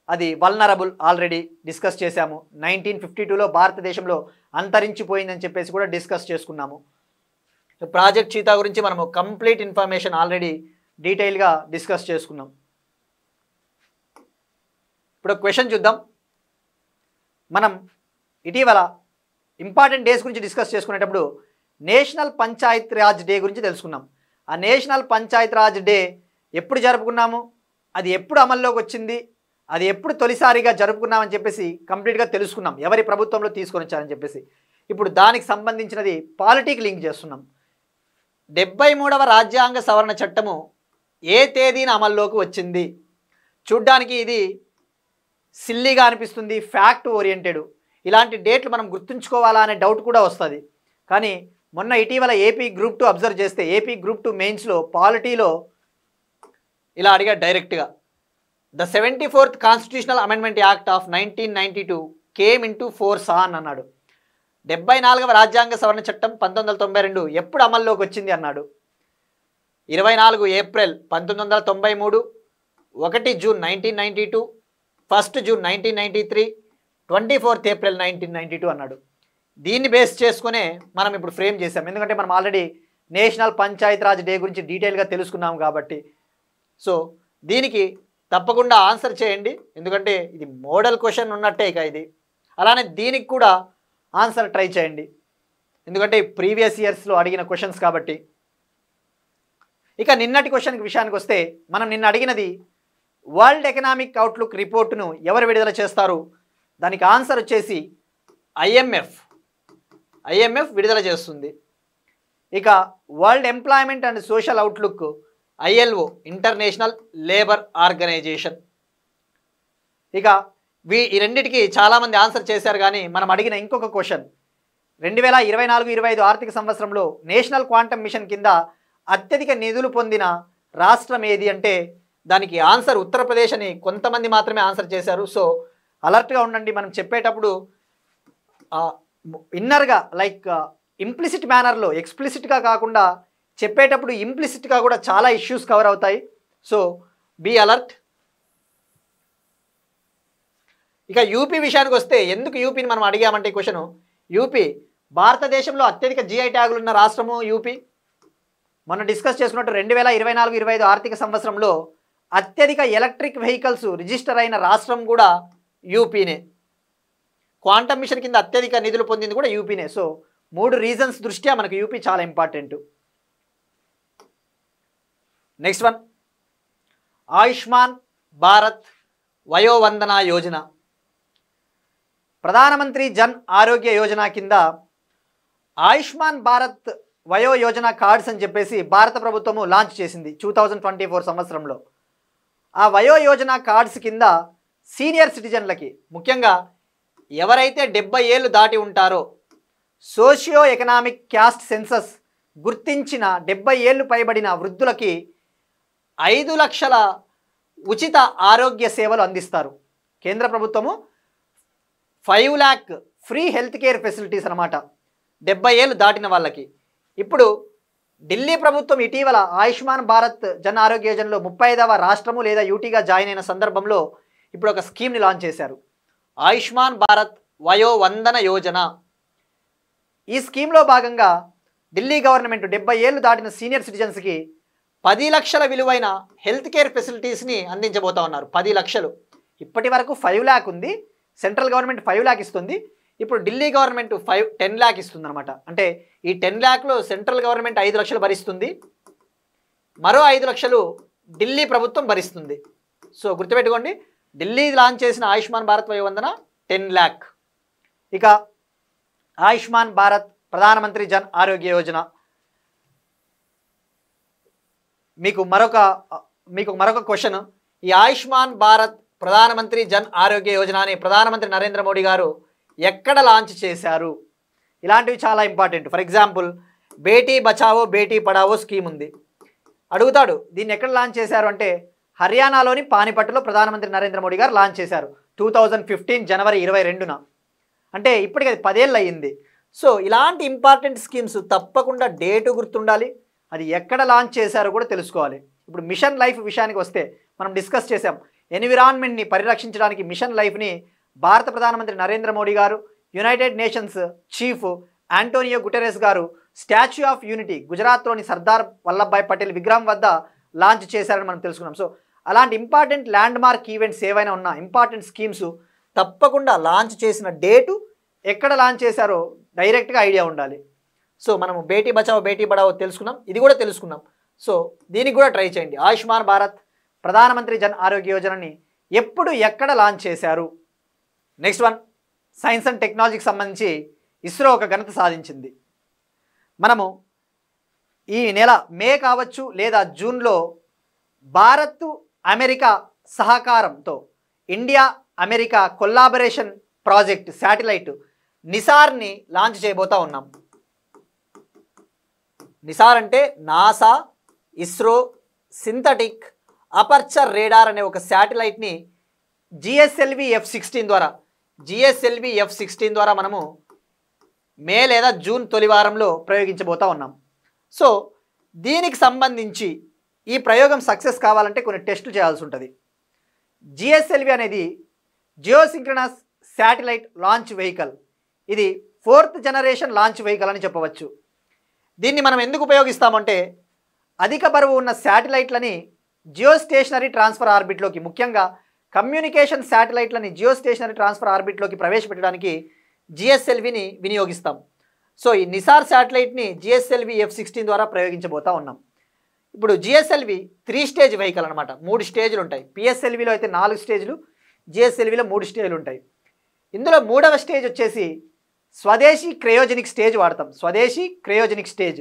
అది వల్నరబుల్, ఆల్రెడీ డిస్కస్ చేశాము. 1952లో భారతదేశంలో అంతరించిపోయిందని చెప్పేసి కూడా డిస్కస్ చేసుకున్నాము. ప్రాజెక్ట్ చీతా గురించి మనము కంప్లీట్ ఇన్ఫర్మేషన్ ఆల్రెడీ డీటెయిల్గా డిస్కస్ చేసుకున్నాం. ఇప్పుడు క్వశ్చన్ చూద్దాం. మనం ఇటీవల ఇంపార్టెంట్ డేస్ గురించి డిస్కస్ చేసుకునేటప్పుడు నేషనల్ పంచాయత్ రాజ్ డే గురించి తెలుసుకున్నాం. ఆ నేషనల్ పంచాయత్ రాజ్ డే ఎప్పుడు జరుపుకున్నాము, అది ఎప్పుడు అమల్లోకి వచ్చింది, అది ఎప్పుడు తొలిసారిగా జరుపుకున్నామని చెప్పేసి కంప్లీట్గా తెలుసుకున్నాం. ఎవరి ప్రభుత్వంలో తీసుకొని వచ్చారని చెప్పేసి. ఇప్పుడు దానికి సంబంధించినది పాలిటిక్ లింక్ చేస్తున్నాం. 73వ రాజ్యాంగ సవరణ చట్టము ఏ తేదీన అమల్లోకి వచ్చింది? చూడ్డానికి ఇది సిల్లీగా అనిపిస్తుంది, ఫ్యాక్ట్ ఓరియంటెడ్. ఇలాంటి డేట్లు మనం గుర్తుంచుకోవాలా అనే డౌట్ కూడా వస్తుంది. కానీ మొన్న ఇటీవల ఏపీ గ్రూప్ 2 అబ్జర్వ్ చేస్తే ఏపీ గ్రూప్ 2 మెయిన్స్లో పాలిటీలో ఇలా అడిగాడు డైరెక్ట్గా. The 74th constitutional amendment act of 1992 came into force on అన్నాడు. 74వ రాజ్యాంగ సవరణ చట్టం 1992 ఎప్పుడు అమల్లోకి వచ్చింది అన్నాడు. 24 April 1993, 1 June 1992, 1 June 1993, 24th April 1992 అన్నాడు. దీన్ని బేస్ చేసుకునే మనం ఇప్పుడు ఫ్రేమ్ చేసాం. ఎందుకంటే మనం already national Panchayat Raj day గురించి డీటెయిల్గా తెలుసుకున్నాం కాబట్టి. సో దీనికి తప్పకుండా ఆన్సర్ చేయండి, ఎందుకంటే ఇది మోడల్ క్వశ్చన్ ఉన్నట్టే ఇక ఇది. అలానే దీనికి కూడా ఆన్సర్ ట్రై చేయండి, ఎందుకంటే ప్రీవియస్ ఇయర్స్లో అడిగిన క్వశ్చన్స్ కాబట్టి. ఇక నిన్నటి క్వశ్చన్ విషయానికి వస్తే మనం నిన్న అడిగినది వరల్డ్ ఎకనామిక్ అవుట్లుక్ రిపోర్టును ఎవరు విడుదల చేస్తారు? దానికి ఆన్సర్ వచ్చేసి ఐఎంఎఫ్ విడుదల చేస్తుంది. ఇక world employment and social outlook ILO international labour organisation. ఇక ఈ రెండింటికి చాలామంది ఆన్సర్ చేశారు. కానీ మనం అడిగిన ఇంకొక క్వశ్చన్ 2024-25 ఆర్థిక సంవత్సరంలో నేషనల్ క్వాంటమ్ మిషన్ కింద అత్యధిక నిధులు పొందిన రాష్ట్రం ఏది అంటే దానికి ఆన్సర్ ఉత్తరప్రదేశ్ అని కొంతమంది మాత్రమే ఆన్సర్ చేశారు. సో అలర్ట్గా ఉండండి. మనం చెప్పేటప్పుడు ఇన్నర్గా లైక్ ఇంప్లిసిట్ మేనర్లో, ఎక్స్ప్లిసిట్గా కాకుండా చెప్పేటప్పుడు ఇంప్లిసిట్గా కూడా చాలా ఇష్యూస్ కవర్ అవుతాయి. So be alert. ఇక యూపీ విషయానికి వస్తే ఎందుకు యూపీని మనం అడిగామంటే ఈ క్వశ్చను, యూపీ భారతదేశంలో అత్యధిక GI ట్యాగులు ఉన్న రాష్ట్రము యూపీ. మనం డిస్కస్ చేసుకున్నట్టు 2024-25 ఆర్థిక సంవత్సరంలో అత్యధిక ఎలక్ట్రిక్ వెహికల్స్ రిజిస్టర్ అయిన రాష్ట్రం కూడా యూపీనే. క్వాంటమ్ మిషన్ కింద అత్యధిక నిధులు పొందింది కూడా యూపీనే. సో 3 రీజన్స్ దృష్ట్యా మనకు యూపీ చాలా important. Next one, Ayushman Bharat Vayovandana Yojana. Pradhan Mantri Jan ఆరోగ్య యోజన కింద ఆయుష్మాన్ భారత్ వయో యోజన కార్డ్స్ అని చెప్పేసి భారత ప్రభుత్వము లాంచ్ చేసింది 2024 సంవత్సరంలో. ఆ వయో యోజన కార్డ్స్ కింద సీనియర్ సిటిజన్లకి, ముఖ్యంగా ఎవరైతే 70 ఏళ్ళు దాటి ఉంటారో, సోషియో ఎకనామిక్ క్యాస్ట్ సెన్సస్ గుర్తించిన 70 ఏళ్ళు పైబడిన వృద్ధులకి 5 లక్షల ఉచిత ఆరోగ్య సేవలు అందిస్తారు. కేంద్ర ప్రభుత్వము 5 lakh free health care facilities అన్నమాట 70 ఏళ్ళు దాటిన వాళ్ళకి. ఇప్పుడు ఢిల్లీ ప్రభుత్వం ఇటీవల ఆయుష్మాన్ భారత్ జన్ ఆరోగ్య యోజనలో 35వ రాష్ట్రము లేదా యూటీగా జాయిన్ అయిన సందర్భంలో ఇప్పుడు ఒక స్కీమ్ని లాంచ్ చేశారు, ఆయుష్మాన్ భారత్ వయో వందన యోజన. ఈ స్కీమ్లో భాగంగా ఢిల్లీ గవర్నమెంట్ 70 ఏళ్ళు దాటిన సీనియర్ సిటిజన్స్కి 10 లక్షల విలువైన హెల్త్ కేర్ ఫెసిలిటీస్ని అందించబోతా ఉన్నారు. 10 లక్షలు. ఇప్పటి వరకు 5 lakh ఉంది, సెంట్రల్ గవర్నమెంట్ 5 lakh ఇస్తుంది. ఇప్పుడు ఢిల్లీ గవర్నమెంట్ 10 lakh ఇస్తుంది అనమాట. అంటే ఈ 10 lakhలో సెంట్రల్ గవర్నమెంట్ 5 లక్షలు భరిస్తుంది, మరో 5 లక్షలు ఢిల్లీ ప్రభుత్వం భరిస్తుంది. సో గుర్తుపెట్టుకోండి, ఢిల్లీ లాంచ్ చేసిన ఆయుష్మాన్ భారత్ వయోవందన 10 lakh. ఇక ఆయుష్మాన్ భారత్ ప్రధానమంత్రి జన్ ఆరోగ్య యోజన, మీకు మరొక క్వశ్చన్. ఈ ఆయుష్మాన్ భారత్ ప్రధానమంత్రి జన్ ఆరోగ్య యోజనని ప్రధానమంత్రి నరేంద్ర మోడీ గారు ఎక్కడ లాంచ్ చేశారు? ఇలాంటివి చాలా important. For example, Beti Bachao Beti Padhao scheme ఉంది, అడుగుతాడు దీన్ని ఎక్కడ లాంచ్ చేశారు అంటే హర్యానాలోని పానిపట్టులో ప్రధానమంత్రి నరేంద్ర మోడీ గారు లాంచ్ చేశారు 2015 జనవరి 22న. అంటే ఇప్పటికి అది 10 ఏళ్ళు అయ్యింది. సో ఇలాంటి ఇంపార్టెంట్ స్కీమ్స్ తప్పకుండా డేటు గుర్తుండాలి, అది ఎక్కడ లాంచ్ చేశారో కూడా తెలుసుకోవాలి. ఇప్పుడు మిషన్ లైఫ్ విషయానికి వస్తే మనం డిస్కస్ చేసాం, ఎన్విరాన్మెంట్ని పరిరక్షించడానికి మిషన్ లైఫ్ని భారత ప్రధానమంత్రి నరేంద్ర మోడీ గారు, United nation's chief Antonio Guterres గారు స్టాచ్యూ ఆఫ్ యూనిటీ గుజరాత్లోని సర్దార్ వల్లభాయ్ పటేల్ విగ్రహం వద్ద లాంచ్ చేశారని మనం తెలుసుకున్నాం. సో అలాంటి ఇంపార్టెంట్ ల్యాండ్ మార్క్ ఈవెంట్స్ ఏవైనా ఉన్నా, ఇంపార్టెంట్ స్కీమ్స్ తప్పకుండా లాంచ్ చేసిన డేటు, ఎక్కడ లాంచ్ చేశారో డైరెక్ట్గా ఐడియా ఉండాలి. సో మనము బేటీ బచావో బేటీ పడావో తెలుసుకున్నాం, ఇది కూడా తెలుసుకున్నాం. సో దీనికి కూడా ట్రై చేయండి. ఆయుష్మాన్ భారత్ ప్రధానమంత్రి జన్ ఆరోగ్య యోజనని ఎప్పుడు ఎక్కడ లాంచ్ చేశారు? నెక్స్ట్ వన్, సైన్స్ అండ్ టెక్నాలజీకి సంబంధించి ఇస్రో ఒక ఘనత సాధించింది. మనము ఈ నెల మే కావచ్చు లేదా జూన్లో భారత్ అమెరికా సహకారంతో India America collaboration project satellite నిసార్ని లాంచ్ చేయబోతా ఉన్నాం. నిసార్ అంటే NASA ISRO synthetic aperture radar అనే ఒక శాటిలైట్ని జిఎస్ఎల్వి F-16 ద్వారా మనము మే లేదా జూన్ తొలి వారంలో ప్రయోగించబోతా ఉన్నాం. సో దీనికి సంబంధించి ఈ ప్రయోగం సక్సెస్ కావాలంటే కొన్ని టెస్టులు చేయాల్సి ఉంటుంది. జిఎస్ఎల్వి అనేది జియోసింక్రనస్ శాటిలైట్ లాంచ్ వెహికల్, ఇది 4th జనరేషన్ లాంచ్ వెహికల్ అని చెప్పవచ్చు. దీన్ని మనం ఎందుకు ఉపయోగిస్తామంటే అధిక బరువు ఉన్న శాటిలైట్లని జియోస్టేషనరీ ట్రాన్స్ఫర్ ఆర్బిట్లోకి, ముఖ్యంగా కమ్యూనికేషన్ శాటిలైట్లని జియోస్టేషనరీ ట్రాన్స్ఫర్ ఆర్బిట్లోకి ప్రవేశపెట్టడానికి జిఎస్ఎల్విని వినియోగిస్తాం. సో ఈ నిసార్ శాటిలైట్ని జిఎస్ఎల్వి F-16 ద్వారా ప్రయోగించబోతా ఉన్నాం. ఇప్పుడు జిఎస్ఎల్వి 3 స్టేజ్ వెహికల్ అనమాట, 3 స్టేజ్లు ఉంటాయి. పిఎస్ఎల్విలో అయితే 4 స్టేజ్లు, జిఎస్ఎల్విలో 3 స్టేజ్లు ఉంటాయి. ఇందులో 3వ స్టేజ్ వచ్చేసి స్వదేశీ క్రయోజెనిక్ స్టేజ్ వాడతాం. స్వదేశీ క్రయోజెనిక్ స్టేజ్,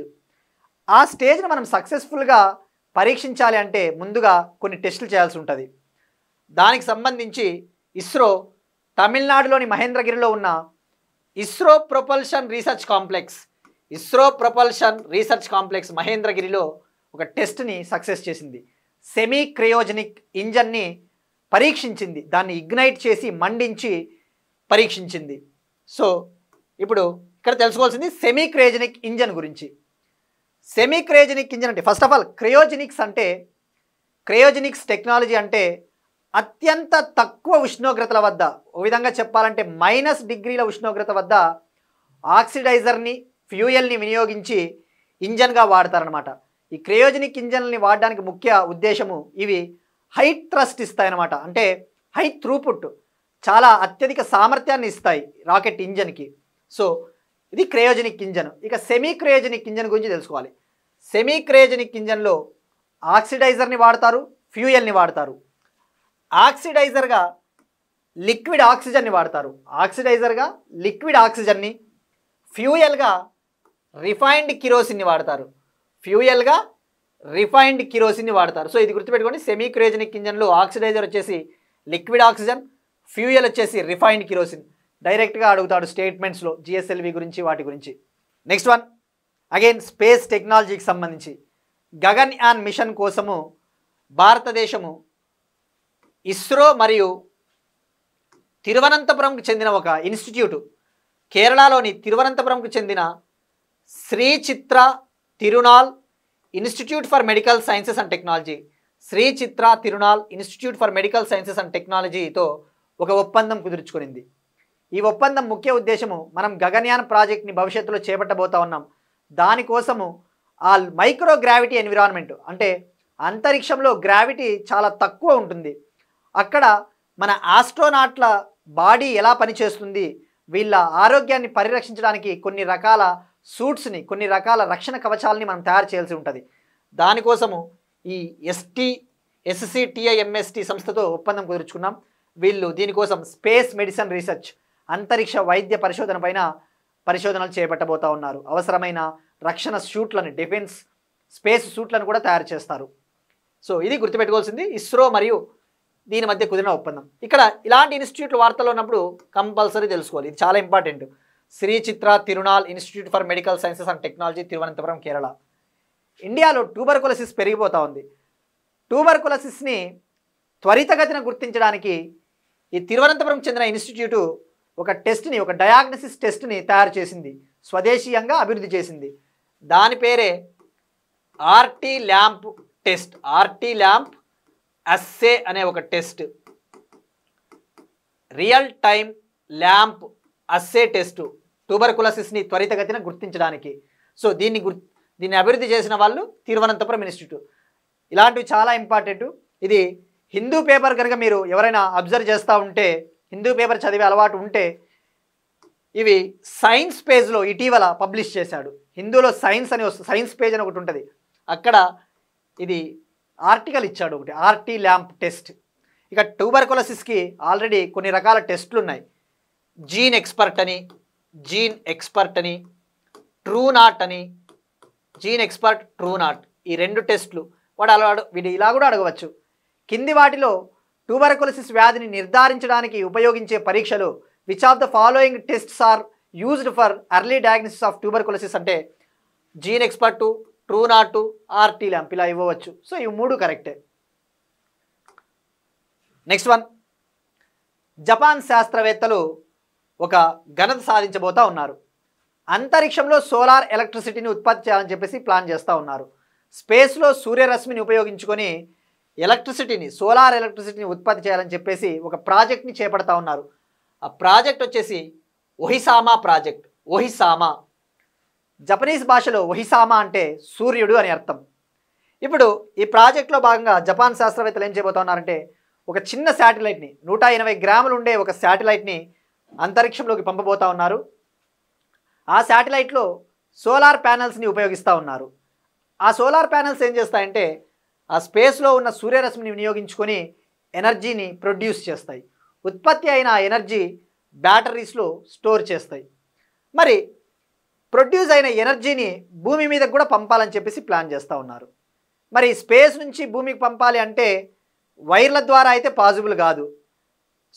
ఆ స్టేజ్ను మనం సక్సెస్ఫుల్గా పరీక్షించాలి అంటే ముందుగా కొన్ని టెస్టులు చేయాల్సి ఉంటుంది. దానికి సంబంధించి ఇస్రో తమిళనాడులోని మహేంద్రగిరిలో ఉన్న ఇస్రో ప్రొపల్షన్ రీసెర్చ్ కాంప్లెక్స్ మహేంద్రగిరిలో ఒక టెస్ట్ని సక్సెస్ చేసింది. సెమీ క్రయోజెనిక్ ఇంజన్ని పరీక్షించింది, దాన్ని ఇగ్నైట్ చేసి మండించి పరీక్షించింది. సో ఇప్పుడు ఇక్కడ తెలుసుకోవాల్సింది సెమీ క్రయోజెనిక్ ఇంజన్ గురించి. సెమీ క్రయోజెనిక్ ఇంజన్ అంటే first of all cryogenics technology అంటే అత్యంత తక్కువ ఉష్ణోగ్రతల వద్ద, ఓ విధంగా చెప్పాలంటే -డిగ్రీల ఉష్ణోగ్రత వద్ద ఆక్సిడైజర్ని ఫ్యూయల్ని వినియోగించి ఇంజన్గా వాడతారనమాట. ఈ క్రయోజెనిక్ ఇంజన్ని వాడడానికి ముఖ్య ఉద్దేశము ఇవి హై థ్రస్ట్ ఇస్తాయన్నమాట, అంటే హై త్రూపుట్, చాలా అత్యధిక సామర్థ్యాన్ని ఇస్తాయి రాకెట్ ఇంజన్కి. సో ఇది క్రయోజెనిక్ ఇంజన్. ఇక సెమీ క్రయోజెనిక్ ఇంజన్ గురించి తెలుసుకోవాలి. సెమీ క్రయోజెనిక్ ఇంజన్లో ఆక్సిడైజర్ని వాడతారు, ఫ్యూయల్ని వాడతారు. ఆక్సిడైజర్గా లిక్విడ్ ఆక్సిజన్ని వాడతారు, ఆక్సిడైజర్గా లిక్విడ్ ఆక్సిజన్ని, ఫ్యూయల్గా రిఫైన్డ్ కిరోసిన్ని వాడతారు, ఫ్యూయల్గా రిఫైన్డ్ కిరోసిన్ని వాడతారు. సో ఇది గుర్తుపెట్టుకోండి, సెమీ క్రయోజెనిక్ ఇంజన్లో ఆక్సిడైజర్ వచ్చేసి లిక్విడ్ ఆక్సిజన్, ఫ్యూయల్ వచ్చేసి రిఫైన్డ్ కిరోసిన్. డైరెక్ట్గా అడుగుతాడు స్టేట్మెంట్స్లో జిఎస్ఎల్వి గురించి వాటి గురించి. నెక్స్ట్ వన్ అగైన్ స్పేస్ టెక్నాలజీకి సంబంధించి గగన్యాన్ మిషన్ కోసము భారతదేశము ఇస్రో మరియు తిరువనంతపురంకు చెందిన ఒక ఇన్స్టిట్యూట్, కేరళలోని తిరువనంతపురంకు చెందిన Shri Chitra Tirunal institute for medical sciences and technology, Shri Chitra Tirunal institute for medical sciences and టెక్నాలజీతో ఒక ఒప్పందం కుదుర్చుకునింది. ఈ ఒప్పందం ముఖ్య ఉద్దేశము మనం గగన్యాన్ ప్రాజెక్ట్ని భవిష్యత్తులో చేపట్టబోతా ఉన్నాం. దానికోసము ఆ మైక్రో గ్రావిటీ ఎన్విరాన్మెంట్, అంటే అంతరిక్షంలో గ్రావిటీ చాలా తక్కువ ఉంటుంది, అక్కడ మన ఆస్ట్రోనాట్ల బాడీ ఎలా పనిచేస్తుంది, వీళ్ళ ఆరోగ్యాన్ని పరిరక్షించడానికి కొన్ని రకాల సూట్స్ని, కొన్ని రకాల రక్షణ కవచాలని మనం తయారు చేయాల్సి ఉంటుంది. దానికోసము ఈ SCTIMST సంస్థతో ఒప్పందం కుదుర్చుకున్నాం. వీళ్ళు దీనికోసం స్పేస్ మెడిసిన్ రీసెర్చ్, అంతరిక్ష వైద్య పరిశోధన పైన పరిశోధనలు చేపట్టబోతా ఉన్నారు. అవసరమైన రక్షణ సూట్లను, డిఫెన్స్ స్పేస్ సూట్లను కూడా తయారు చేస్తారు. సో ఇది గుర్తుపెట్టుకోవాల్సింది ఇస్రో మరియు దీని మధ్య కుదిరిన ఒప్పందం. ఇక్కడ ఇలాంటి ఇన్స్టిట్యూట్లు వార్తల్లో ఉన్నప్పుడు కంపల్సరీ తెలుసుకోవాలి, ఇది చాలా important. Shri Chitra Tirunal institute for medical sciences and technology, Thiruvananthapuram, Kerala. ఇండియాలో ట్యూబర్కులోసిస్ పెరిగిపోతూ ఉంది. ట్యూబర్కులోసిస్ని త్వరితగతిన గుర్తించడానికి ఈ తిరువనంతపురం చెందిన ఇన్స్టిట్యూటు ఒక టెస్ట్ని, ఒక డయాగ్నోసిస్ టెస్ట్ని తయారు చేసింది, స్వదేశీయంగా అభివృద్ధి చేసింది. దాని పేరే RT LAMP test, RT LAMP assay అనే ఒక test, real time LAMP assay test, ట్యూబర్కులోసిస్ని త్వరితగతిన గుర్తించడానికి. సో దీన్ని అభివృద్ధి చేసిన వాళ్ళు తిరువనంతపురం ఇన్స్టిట్యూట్. ఇలాంటివి చాలా ఇంపార్టెంట్. ఇది హిందూ పేపర్ కనుక మీరు ఎవరైనా అబ్జర్వ్ చేస్తూ ఉంటే, హిందూ పేపర్ చదివే అలవాటు ఉంటే, ఇవి సైన్స్ పేజ్లో ఇటీవల పబ్లిష్ చేశాడు. హిందూలో సైన్స్ అని సైన్స్ పేజ్ అని ఒకటి ఉంటుంది, అక్కడ ఇది ఆర్టికల్ ఇచ్చాడు ఒకటి, ఆర్టీ ల్యాంప్ టెస్ట్. ఇక ట్యూబర్కులోసిస్కి ఆల్రెడీ కొన్ని రకాల టెస్టులు ఉన్నాయి. జీన్ ఎక్స్పర్ట్ అని, ట్రూ నాట్ అని, జీన్ ఎక్స్పర్ట్, ట్రూ నాట్, ఈ రెండు టెస్టులు వీడు ఇలా కూడా అడగవచ్చు. కింది వాటిలో ట్యూబర్కులోసిస్ వ్యాధిని నిర్ధారించడానికి ఉపయోగించే పరీక్షలు which of the following tests are used for early diagnosis of tuberculosis అంటే GeneXpert, Truenat, RT LAMP ఇలా ఇవ్వవచ్చు. సో ఇవి మూడు కరెక్టే. నెక్స్ట్ వన్, జపాన్ శాస్త్రవేత్తలు ఒక ఘనత సాధించబోతా ఉన్నారు. అంతరిక్షంలో సోలార్ ఎలక్ట్రిసిటీని ఉత్పత్తి చేయాలని చెప్పేసి ప్లాన్ చేస్తూ ఉన్నారు. స్పేస్లో సూర్యరశ్మిని ఉపయోగించుకొని సోలార్ ఎలక్ట్రిసిటీని ఉత్పత్తి చేయాలని చెప్పేసి ఒక ప్రాజెక్ట్ని చేపడతా ఉన్నారు. ఆ ప్రాజెక్ట్ వచ్చేసి ఒహిసామా ప్రాజెక్ట్. ఒహిసామా జపనీస్ భాషలో ఒహిసామా అంటే సూర్యుడు అని అర్థం. ఇప్పుడు ఈ ప్రాజెక్ట్లో భాగంగా జపాన్ శాస్త్రవేత్తలు ఏం చేయబోతా ఉన్నారంటే, ఒక చిన్న శాటిలైట్ని, 180 గ్రాములు ఉండే ఒక శాటిలైట్ని అంతరిక్షంలోకి పంపబోతా ఉన్నారు. ఆ శాటిలైట్లో సోలార్ ప్యానెల్స్ని ఉపయోగిస్తూ ఉన్నారు. ఆ సోలార్ ప్యానెల్స్ ఏం చేస్తాయంటే ఆ స్పేస్లో ఉన్న సూర్యరశ్మిని వినియోగించుకొని ఎనర్జీని ప్రొడ్యూస్ చేస్తాయి. ఉత్పత్తి అయిన ఎనర్జీ బ్యాటరీస్లో స్టోర్ చేస్తాయి. మరి ప్రొడ్యూస్ అయిన ఎనర్జీని భూమి మీదకి కూడా పంపాలని చెప్పేసి ప్లాన్ చేస్తూ ఉన్నారు. మరి స్పేస్ నుంచి భూమికి పంపాలి అంటే వైర్ల ద్వారా అయితే పాసిబుల్ కాదు.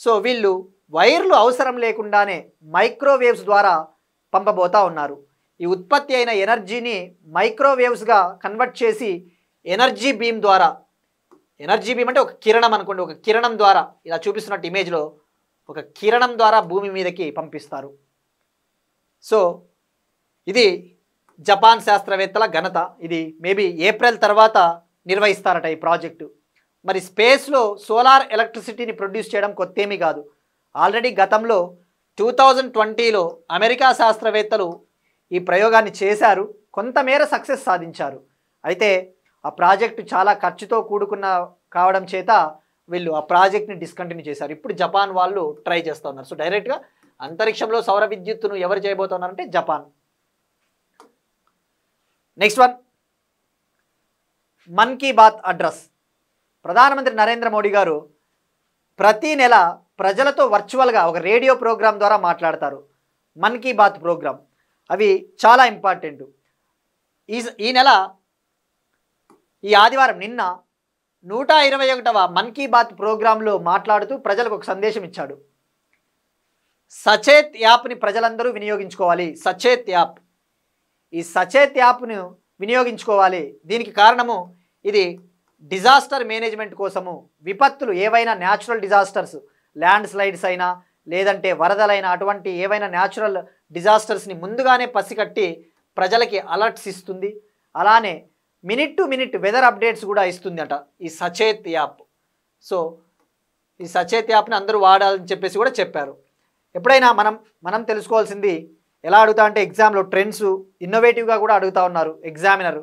సో వీళ్ళు వైర్లు అవసరం లేకుండానే మైక్రోవేవ్స్ ద్వారా పంపబోతా ఉన్నారు. ఈ ఉత్పత్తి అయిన ఎనర్జీని మైక్రోవేవ్స్గా కన్వర్ట్ చేసి ఎనర్జీ బీమ్ ద్వారా, ఎనర్జీ బీమ్ అంటే ఒక కిరణం అనుకోండి, ఒక కిరణం ద్వారా ఇలా చూపిస్తున్నట్టు ఇమేజ్లో ఒక కిరణం ద్వారా భూమి మీదకి పంపిస్తారు. సో ఇది జపాన్ శాస్త్రవేత్తల ఘనత. ఇది మేబీ ఏప్రిల్ తర్వాత నిర్వహిస్తారట ఈ ప్రాజెక్టు. మరి స్పేస్లో సోలార్ ఎలక్ట్రిసిటీని ప్రొడ్యూస్ చేయడం కొత్తేమీ కాదు. ఆల్రెడీ గతంలో 2020లో అమెరికా శాస్త్రవేత్తలు ఈ ప్రయోగాన్ని చేశారు, కొంతమేర సక్సెస్ సాధించారు. అయితే ఆ ప్రాజెక్టు చాలా ఖర్చుతో కూడుకున్న కావడం చేత వీళ్ళు ఆ ప్రాజెక్ట్ని డిస్కంటిన్యూ చేశారు. ఇప్పుడు జపాన్ వాళ్ళు ట్రై చేస్తూ ఉన్నారు. సో డైరెక్ట్గా అంతరిక్షంలో సౌర విద్యుత్తును ఎవరు చేయబోతున్నారంటే Japan. Next one, Mann Ki Baat address. ప్రధానమంత్రి నరేంద్ర మోడీ గారు ప్రతి నెల ప్రజలతో వర్చువల్గా ఒక రేడియో ప్రోగ్రాం ద్వారా మాట్లాడతారు. మన్ కీ బాత్ ప్రోగ్రాం అవి చాలా ఇంపార్టెంట్. ఈ నెల ఈ ఆదివారం నిన్న 121వ మన్ కీ బాత్ ప్రోగ్రాంలో మాట్లాడుతూ ప్రజలకు ఒక సందేశం ఇచ్చాడు. సచేత్ యాప్ని ప్రజలందరూ వినియోగించుకోవాలి. సచేత్ యాప్, ఈ సచేత్ యాప్ను వినియోగించుకోవాలి. దీనికి కారణము ఇది డిజాస్టర్ మేనేజ్మెంట్ కోసము. విపత్తులు ఏవైనా న్యాచురల్ డిజాస్టర్స్, ల్యాండ్ స్లైడ్స్ అయినా లేదంటే వరదలైనా అటువంటి ఏవైనా న్యాచురల్ డిజాస్టర్స్ని ముందుగానే పసిగట్టి ప్రజలకి అలర్ట్స్ ఇస్తుంది. అలానే minute to minute weather updates కూడా ఇస్తుంది అట ఈ సచేత్ యాప్. సో ఈ సచేత్ యాప్ని అందరూ వాడాలని చెప్పేసి కూడా చెప్పారు. ఎప్పుడైనా మనం తెలుసుకోవాల్సింది ఎలా అడుగుతా అంటే ఎగ్జామ్లో ట్రెండ్స్ ఇన్నోవేటివ్గా కూడా అడుగుతూ ఉన్నారు ఎగ్జామినర్.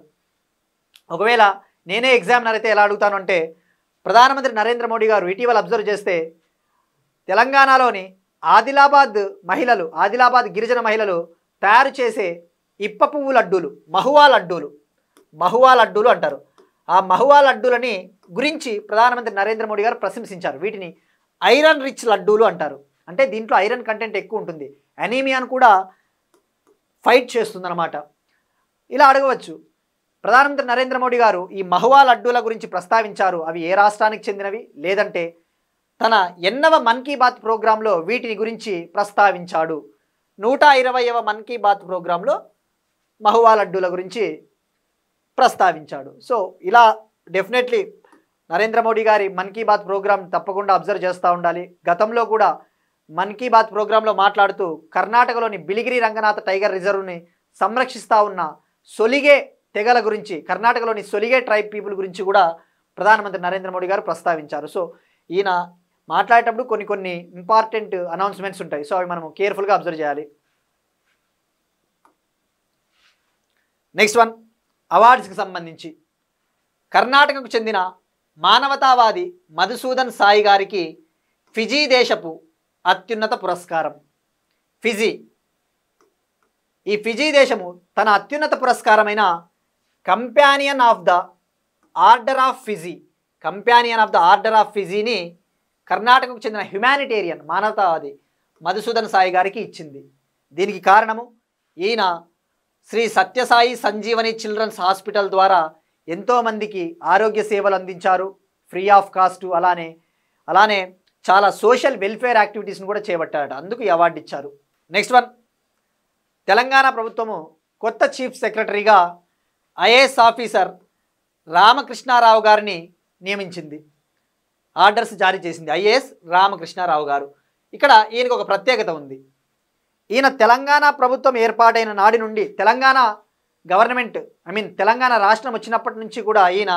ఒకవేళ నేనే ఎగ్జామినర్ అయితే ఎలా అడుగుతాను అంటే, ప్రధానమంత్రి నరేంద్ర మోడీ గారు ఇటీవల అబ్జర్వ్ చేస్తే తెలంగాణలోని ఆదిలాబాద్ గిరిజన మహిళలు తయారు చేసే ఇప్ప పువ్వు లడ్డూలు, మహువా లడ్డూలు అంటారు. ఆ మహువా లడ్డూలని గురించి ప్రధానమంత్రి నరేంద్ర మోడీ గారు ప్రశంసించారు. వీటిని ఐరన్ రిచ్ లడ్డూలు అంటారు. అంటే దీంట్లో ఐరన్ కంటెంట్ ఎక్కువ ఉంటుంది, అనీమియాను కూడా ఫైట్ చేస్తుందన్నమాట. ఇలా అడగవచ్చు. ప్రధానమంత్రి నరేంద్ర మోడీ గారు ఈ మహువా లడ్డూల గురించి ప్రస్తావించారు. అవి ఏ రాష్ట్రానికి చెందినవి, లేదంటే తన 8వ మన్ కీ బాత్ ప్రోగ్రాంలో వీటిని గురించి ప్రస్తావించాడు. 120వ మన్ కీ బాత్ ప్రోగ్రాంలో మహువా లడ్డూల గురించి ప్రస్తావించాడు. సో ఇలా డెఫినెట్లీ నరేంద్ర మోడీ గారి మన్ కీ బాత్ ప్రోగ్రాం తప్పకుండా అబ్జర్వ్ చేస్తూ ఉండాలి. గతంలో కూడా మన్ కీ బాత్ ప్రోగ్రాంలో మాట్లాడుతూ కర్ణాటకలోని బిలిగిరి రంగనాథ టైగర్ రిజర్వ్ని సంరక్షిస్తూ ఉన్న సొలిగే తెగల గురించి, కర్ణాటకలోని సొలిగే ట్రైబ్ పీపుల్ గురించి కూడా ప్రధానమంత్రి నరేంద్ర మోడీ గారు ప్రస్తావించారు. సో ఈయన మాట్లాడేటప్పుడు కొన్ని ఇంపార్టెంట్ అనౌన్స్మెంట్స్ ఉంటాయి. సో అవి మనం కేర్ఫుల్గా అబ్జర్వ్ చేయాలి. నెక్స్ట్ వన్, అవార్డ్స్కి సంబంధించి కర్ణాటకకు చెందిన మానవతావాది మధుసూదన్ సాయి గారికి ఫిజీ దేశపు అత్యున్నత పురస్కారం. ఈ ఫిజీ దేశము తన అత్యున్నత పురస్కారమైన companion of the order of ఫిజీని కర్ణాటకకు చెందిన హ్యుమానిటేరియన్ మానవతావాది మధుసూదన్ సాయి గారికి ఇచ్చింది. దీనికి కారణము ఈయన శ్రీ సత్యసాయి సంజీవని చిల్డ్రన్స్ హాస్పిటల్ ద్వారా ఎంతోమందికి ఆరోగ్య సేవలు అందించారు, ఫ్రీ ఆఫ్ కాస్ట్. అలానే చాలా సోషల్ వెల్ఫేర్ యాక్టివిటీస్ని కూడా చేపట్టారట, అందుకు ఈ అవార్డు ఇచ్చారు. నెక్స్ట్ వన్, తెలంగాణ ప్రభుత్వము కొత్త చీఫ్ సెక్రటరీగా ఐఏఎస్ ఆఫీసర్ రామకృష్ణారావు గారిని నియమించింది, ఆర్డర్స్ జారీ చేసింది ఐఏఎస్ రామకృష్ణారావు గారు. ఇక్కడ ఈయనకు ఒక ప్రత్యేకత ఉంది. ఈయన తెలంగాణ ప్రభుత్వం ఏర్పాటైన నాటి నుండి తెలంగాణ తెలంగాణ రాష్ట్రం వచ్చినప్పటి నుంచి కూడా ఈయన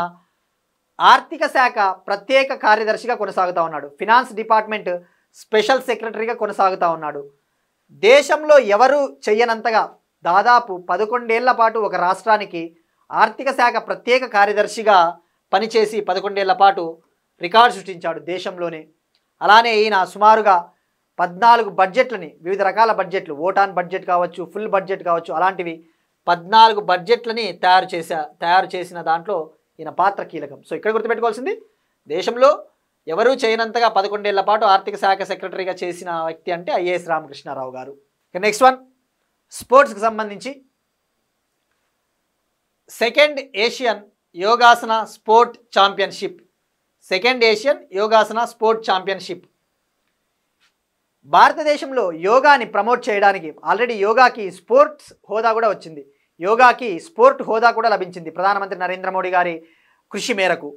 ఆర్థిక శాఖ ప్రత్యేక కార్యదర్శిగా కొనసాగుతూ ఉన్నాడు. ఫినాన్స్ డిపార్ట్మెంట్ స్పెషల్ సెక్రటరీగా కొనసాగుతూ ఉన్నాడు. దేశంలో ఎవరు చెయ్యనంతగా దాదాపు 11 ఏళ్ల పాటు ఒక రాష్ట్రానికి ఆర్థిక శాఖ ప్రత్యేక కార్యదర్శిగా పనిచేసి 11 ఏళ్ల పాటు రికార్డు సృష్టించాడు దేశంలోనే. అలానే ఈయన సుమారుగా 14 బడ్జెట్లని, వివిధ రకాల బడ్జెట్లు, ఓటాన్ బడ్జెట్ కావచ్చు, ఫుల్ బడ్జెట్ కావచ్చు, అలాంటివి 14 బడ్జెట్లని తయారు చేసిన దాంట్లో ఈయన పాత్ర కీలకం. సో ఇక్కడ గుర్తుపెట్టుకోవాల్సింది, దేశంలో ఎవరూ చేయనంతగా 11 ఏళ్ల పాటు ఆర్థిక శాఖ సెక్రటరీగా చేసిన వ్యక్తి అంటే ఐఏఎస్ రామకృష్ణారావు గారు. నెక్స్ట్ వన్, స్పోర్ట్స్కి సంబంధించి second Asian yogasana sport championship భారతదేశంలో యోగాని ప్రమోట్ చేయడానికి ఆల్రెడీ యోగాకి స్పోర్ట్స్ హోదా కూడా వచ్చింది, యోగాకి స్పోర్ట్ హోదా కూడా లభించింది ప్రధానమంత్రి నరేంద్ర మోడీ గారి కృషి మేరకు.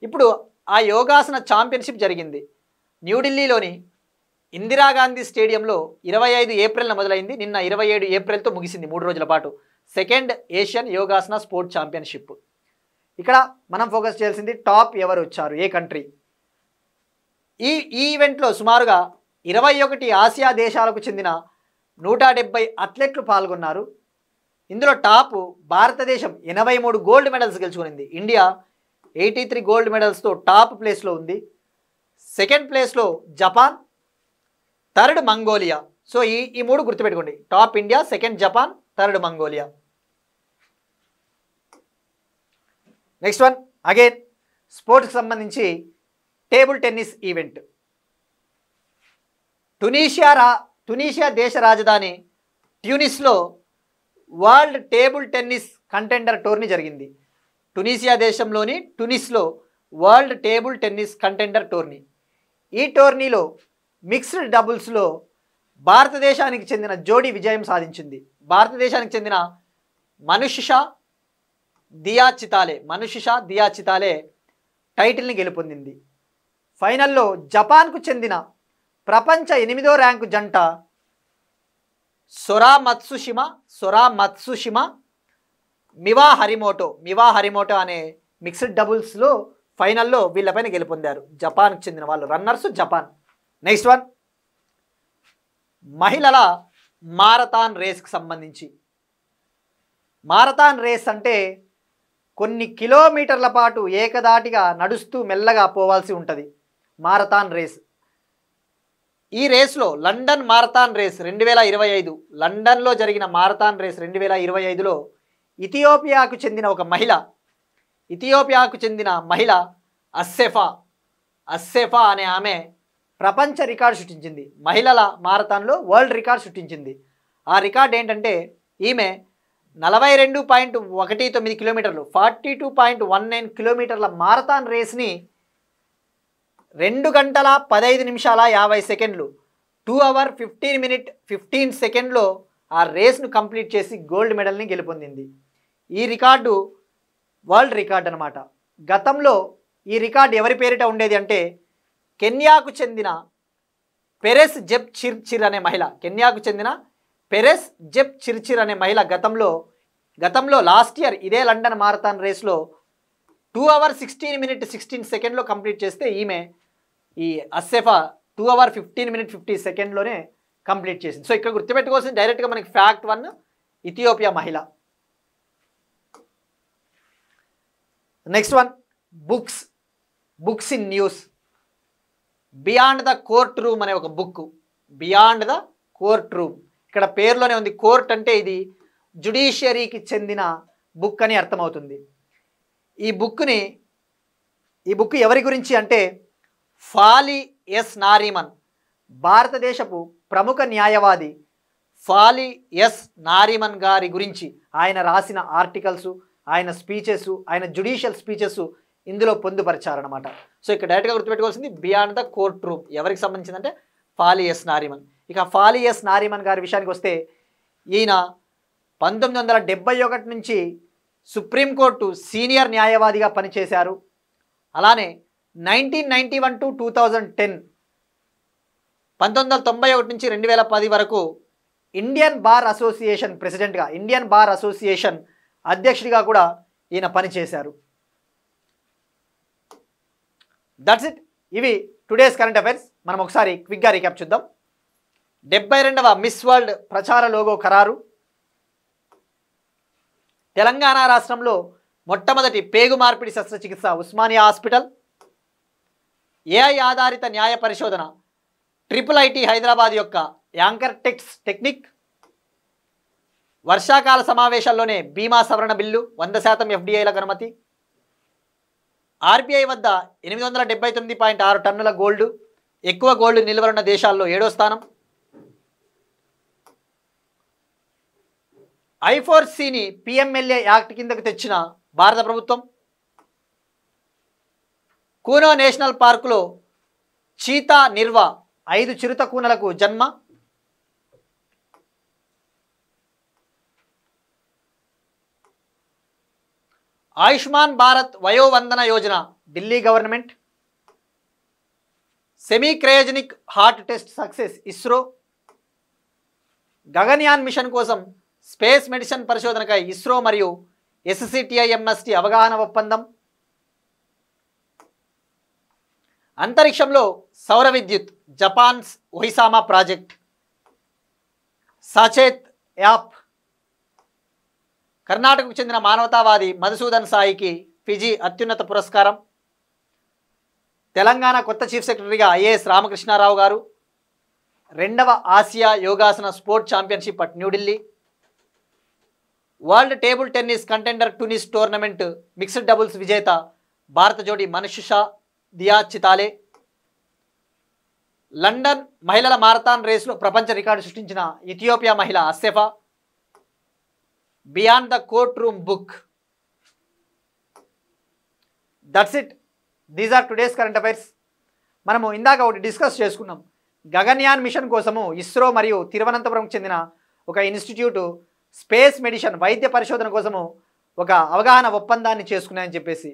ఇప్పుడు ఆ యోగాసన ఛాంపియన్షిప్ జరిగింది న్యూఢిల్లీలోని ఇందిరాగాంధీ స్టేడియంలో 25 ఏప్రిల్న మొదలైంది, నిన్న 27 ఏప్రిల్తో ముగిసింది 3 రోజుల పాటు second Asian yogasana sport championship. ఇక్కడ మనం ఫోకస్ చేయాల్సింది టాప్ ఎవరు వచ్చారు, ఏ కంట్రీ. ఈ ఈవెంట్లో సుమారుగా 21 ఆసియా దేశాలకు చెందిన 170 అథ్లెట్లు పాల్గొన్నారు. ఇందులో టాప్ భారతదేశం 83 గోల్డ్ మెడల్స్ గెలుచుకునింది. ఇండియా 83 గోల్డ్ మెడల్స్తో టాప్ ప్లేస్లో ఉంది. సెకండ్ ప్లేస్లో జపాన్, థర్డ్ మంగోలియా. సో ఈ 3 గుర్తుపెట్టుకోండి, top India, second Japan, third Mongolia. Next one, again స్పోర్ట్స్కి సంబంధించి టేబుల్ టెన్నిస్ ఈవెంట్. టునీషియా దేశ రాజధాని ట్యూనిస్లో world table tennis contender tourney జరిగింది. టునీషియా దేశంలోని ట్యూనిస్లో world table tennis contender tourney. ఈ టోర్నీలో మిక్స్డ్ డబుల్స్లో భారతదేశానికి చెందిన జోడీ విజయం సాధించింది. భారతదేశానికి చెందిన మనుషిషా దియా చితాలే టైటిల్ని గెలుపొందింది. ఫైనల్లో జపాన్కు చెందిన ప్రపంచ 8వ ర్యాంకు జంట సొరా మత్సుషిమా మివా హరిమోటో అనే మిక్స్డ్ డబుల్స్లో ఫైనల్లో వీళ్ళపైన గెలుపొందారు. జపాన్కు చెందిన వాళ్ళు, రన్నర్స్ జపాన్. నెక్స్ట్ వన్, మహిళల మారథాన్ రేస్కి సంబంధించి. మారథాన్ రేస్ అంటే కొన్ని కిలోమీటర్ల పాటు ఏకదాటిగా నడుస్తూ మెల్లగా పోవాల్సి ఉంటుంది మారథాన్ రేస్. ఈ రేస్లో లండన్ మారథాన్ రేస్ 2025, లండన్లో జరిగిన మారథాన్ రేస్ 2025లో ఇథియోపియాకు చెందిన మహిళ అస్సెఫా అనే ఆమె ప్రపంచ రికార్డు సృష్టించింది. మహిళల మారథాన్లో వరల్డ్ రికార్డ్ సృష్టించింది. ఆ రికార్డ్ ఏంటంటే ఈమె 42.19 కిలోమీటర్లు 42.19 కిలోమీటర్ల మారథాన్ రేస్ని 2 గంటల 15 నిమిషాల 50 సెకండ్లు 2 hours 15 minutes 15 సెకండ్లో ఆ రేస్ను కంప్లీట్ చేసి గోల్డ్ మెడల్ని గెలుపొందింది. ఈ రికార్డు వరల్డ్ రికార్డ్ అనమాట. గతంలో ఈ రికార్డు ఎవరి పేరిట ఉండేది అంటే కెన్యాకు చెందిన పెరెస్ జెప్ చిర్చిర్ అనే మహిళ గతంలో లాస్ట్ ఇయర్ ఇదే లండన్ మారథాన్ రేస్లో 2 hours 16 minutes 16 సెకండ్లో కంప్లీట్ చేస్తే ఈమె ఈ అస్సెఫా 2 hours 15 minutes 50 సెకండ్లోనే కంప్లీట్ చేసింది. సో ఇక్కడ గుర్తుపెట్టుకోవాల్సింది డైరెక్ట్గా మనకి ఫ్యాక్ట్ 1 ఇథియోపియా మహిళ. Next one, books in news. Beyond the court room అనే ఒక book. Beyond the court room, ఇక్కడ పేరులోనే ఉంది. కోర్ట్ అంటే ఇది జుడిషియరీకి చెందిన బుక్ అని అర్థమవుతుంది. ఈ బుక్ ఎవరి గురించి అంటే ఫాలి ఎస్ నారిమన్, భారతదేశపు ప్రముఖ న్యాయవాది ఫాలి ఎస్ నారిమన్ గారి గురించి ఆయన రాసిన ఆర్టికల్స్, ఆయన స్పీచెస్, ఆయన జుడిషియల్ స్పీచెస్ ఇందులో పొందుపరిచారనమాట. సో ఇక్కడ డైరెక్ట్గా గుర్తుపెట్టుకోవాల్సింది బియాండ్ ద కోర్ట్ రూమ్ ఎవరికి సంబంధించిందంటే ఫాలి ఎస్ నారిమన్. ఇక ఫాలి ఎస్ నారిమన్ గారి విషయానికి వస్తే ఈయన 1971 నుంచి సుప్రీంకోర్టు సీనియర్ న్యాయవాదిగా పనిచేశారు. అలానే 1991 to 2010, 1991 నుంచి 2010 వరకు ఇండియన్ బార్ అసోసియేషన్ ప్రెసిడెంట్గా, ఇండియన్ బార్ అసోసియేషన్ అధ్యక్షుడిగా కూడా ఈయన పనిచేశారు. That's it. ఇవి టుడేస్ కరెంట్ అఫైర్స్. మనం ఒకసారి క్విక్గా రీక్యాప్ చూద్దాం. 72వ మిస్ వరల్డ్ ప్రచార లోగో ఖరారు. తెలంగాణ రాష్ట్రంలో మొట్టమొదటి పేగు మార్పిడి శస్త్రచికిత్స ఉస్మానియా హాస్పిటల్. ఏఐ ఆధారిత న్యాయ పరిశోధన IIIT హైదరాబాద్ యొక్క యాంకర్ టెక్నిక్. వర్షాకాల సమావేశాల్లోనే బీమా సవరణ బిల్లు 100% FDIలకు అనుమతి. ఆర్బీఐ వద్ద 879.6 టన్నుల గోల్డ్, ఎక్కువ గోల్డ్ నిల్వలున్న దేశాల్లో 7వ స్థానం. I4Cని PMLA యాక్ట్ కిందకు తెచ్చిన భారత ప్రభుత్వం. కూనో నేషనల్ పార్కులో చీతా నిర్వ 5 చిరుత కూనలకు జన్మ. Ayushman Bharat Vayovandana Yojana Delhi government. Semi cryogenic hot test success ISRO. Gaganyaan mission కోసం స్పేస్ మెడిసిన్ పరిశోధనకై ఇస్రో మరియు SCTIMST అవగాహన ఒప్పందం. అంతరిక్షంలో సౌర విద్యుత్ Japan's Ohisama project. Sachet app. కర్ణాటకకు చెందిన మానవతావాది మధుసూదన్ సాయికి ఫిజీ అత్యున్నత పురస్కారం. తెలంగాణ కొత్త చీఫ్ సెక్రటరీగా IAS రామకృష్ణారావు గారు. 2వ Asia yogasana sport championship at New Delhi. World table tennis contender tennis tournament mixed doubles విజేత భారత జోడి మనీషా దియా చితాలే. లండన్ మహిళల మారథాన్ రేసులో ప్రపంచ రికార్డు సృష్టించిన ఇథియోపియా మహిళ Assefa. Beyond the court room book. That's it. These are today's current affairs. మనము ఇందాక ఒకటి డిస్కస్ చేసుకున్నాం. గగన్యాన్ మిషన్ కోసము ఇస్రో మరియు తిరువనంతపురంకు చెందిన ఒక ఇన్స్టిట్యూటు స్పేస్ మెడిసిన్ వైద్య పరిశోధన కోసము ఒక అవగాహన ఒప్పందాన్ని చేసుకున్నాయని చెప్పేసి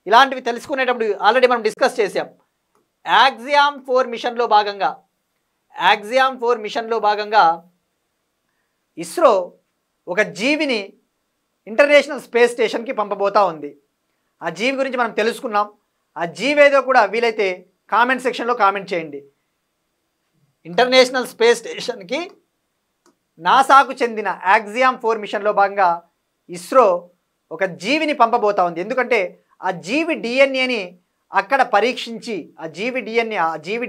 ఇలాంటివి తెలుసుకునేటప్పుడు ఆల్రెడీ మనం డిస్కస్ చేసాం. యాక్సియామ్ 4 మిషన్లో భాగంగా ఇస్రో ఒక జీవిని ఇంటర్నేషనల్ స్పేస్ స్టేషన్కి పంపబోతా ఉంది. ఆ జీవి గురించి మనం తెలుసుకున్నాం. ఆ జీవి ఏదో కూడా వీలైతే కామెంట్ సెక్షన్లో కామెంట్ చేయండి. ఇంటర్నేషనల్ స్పేస్ స్టేషన్కి నాసాకు చెందిన యాక్సియామ్ 4 మిషన్లో భాగంగా ఇస్రో ఒక జీవిని పంపబోతా ఉంది. ఎందుకంటే ఆ జీవి డిఎన్ఏని అక్కడ పరీక్షించి ఆ జీవి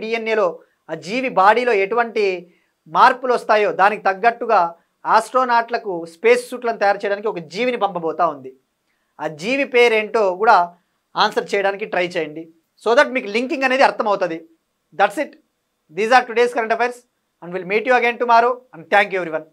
డిఎన్ఏలో ఆ జీవి బాడీలో ఎటువంటి మార్పులు వస్తాయో దానికి తగ్గట్టుగా ఆస్ట్రోనాట్లకు స్పేస్ సూట్లను తయారు చేయడానికి ఒక జీవిని పంపబోతా ఉంది. ఆ జీవి పేరేంటో కూడా ఆన్సర్ చేయడానికి ట్రై చేయండి. సో దట్ మీకు లింకింగ్ అనేది అర్థమవుతుంది. That's it. These are today's current affairs and will meet you again tomorrow and thank you everyone.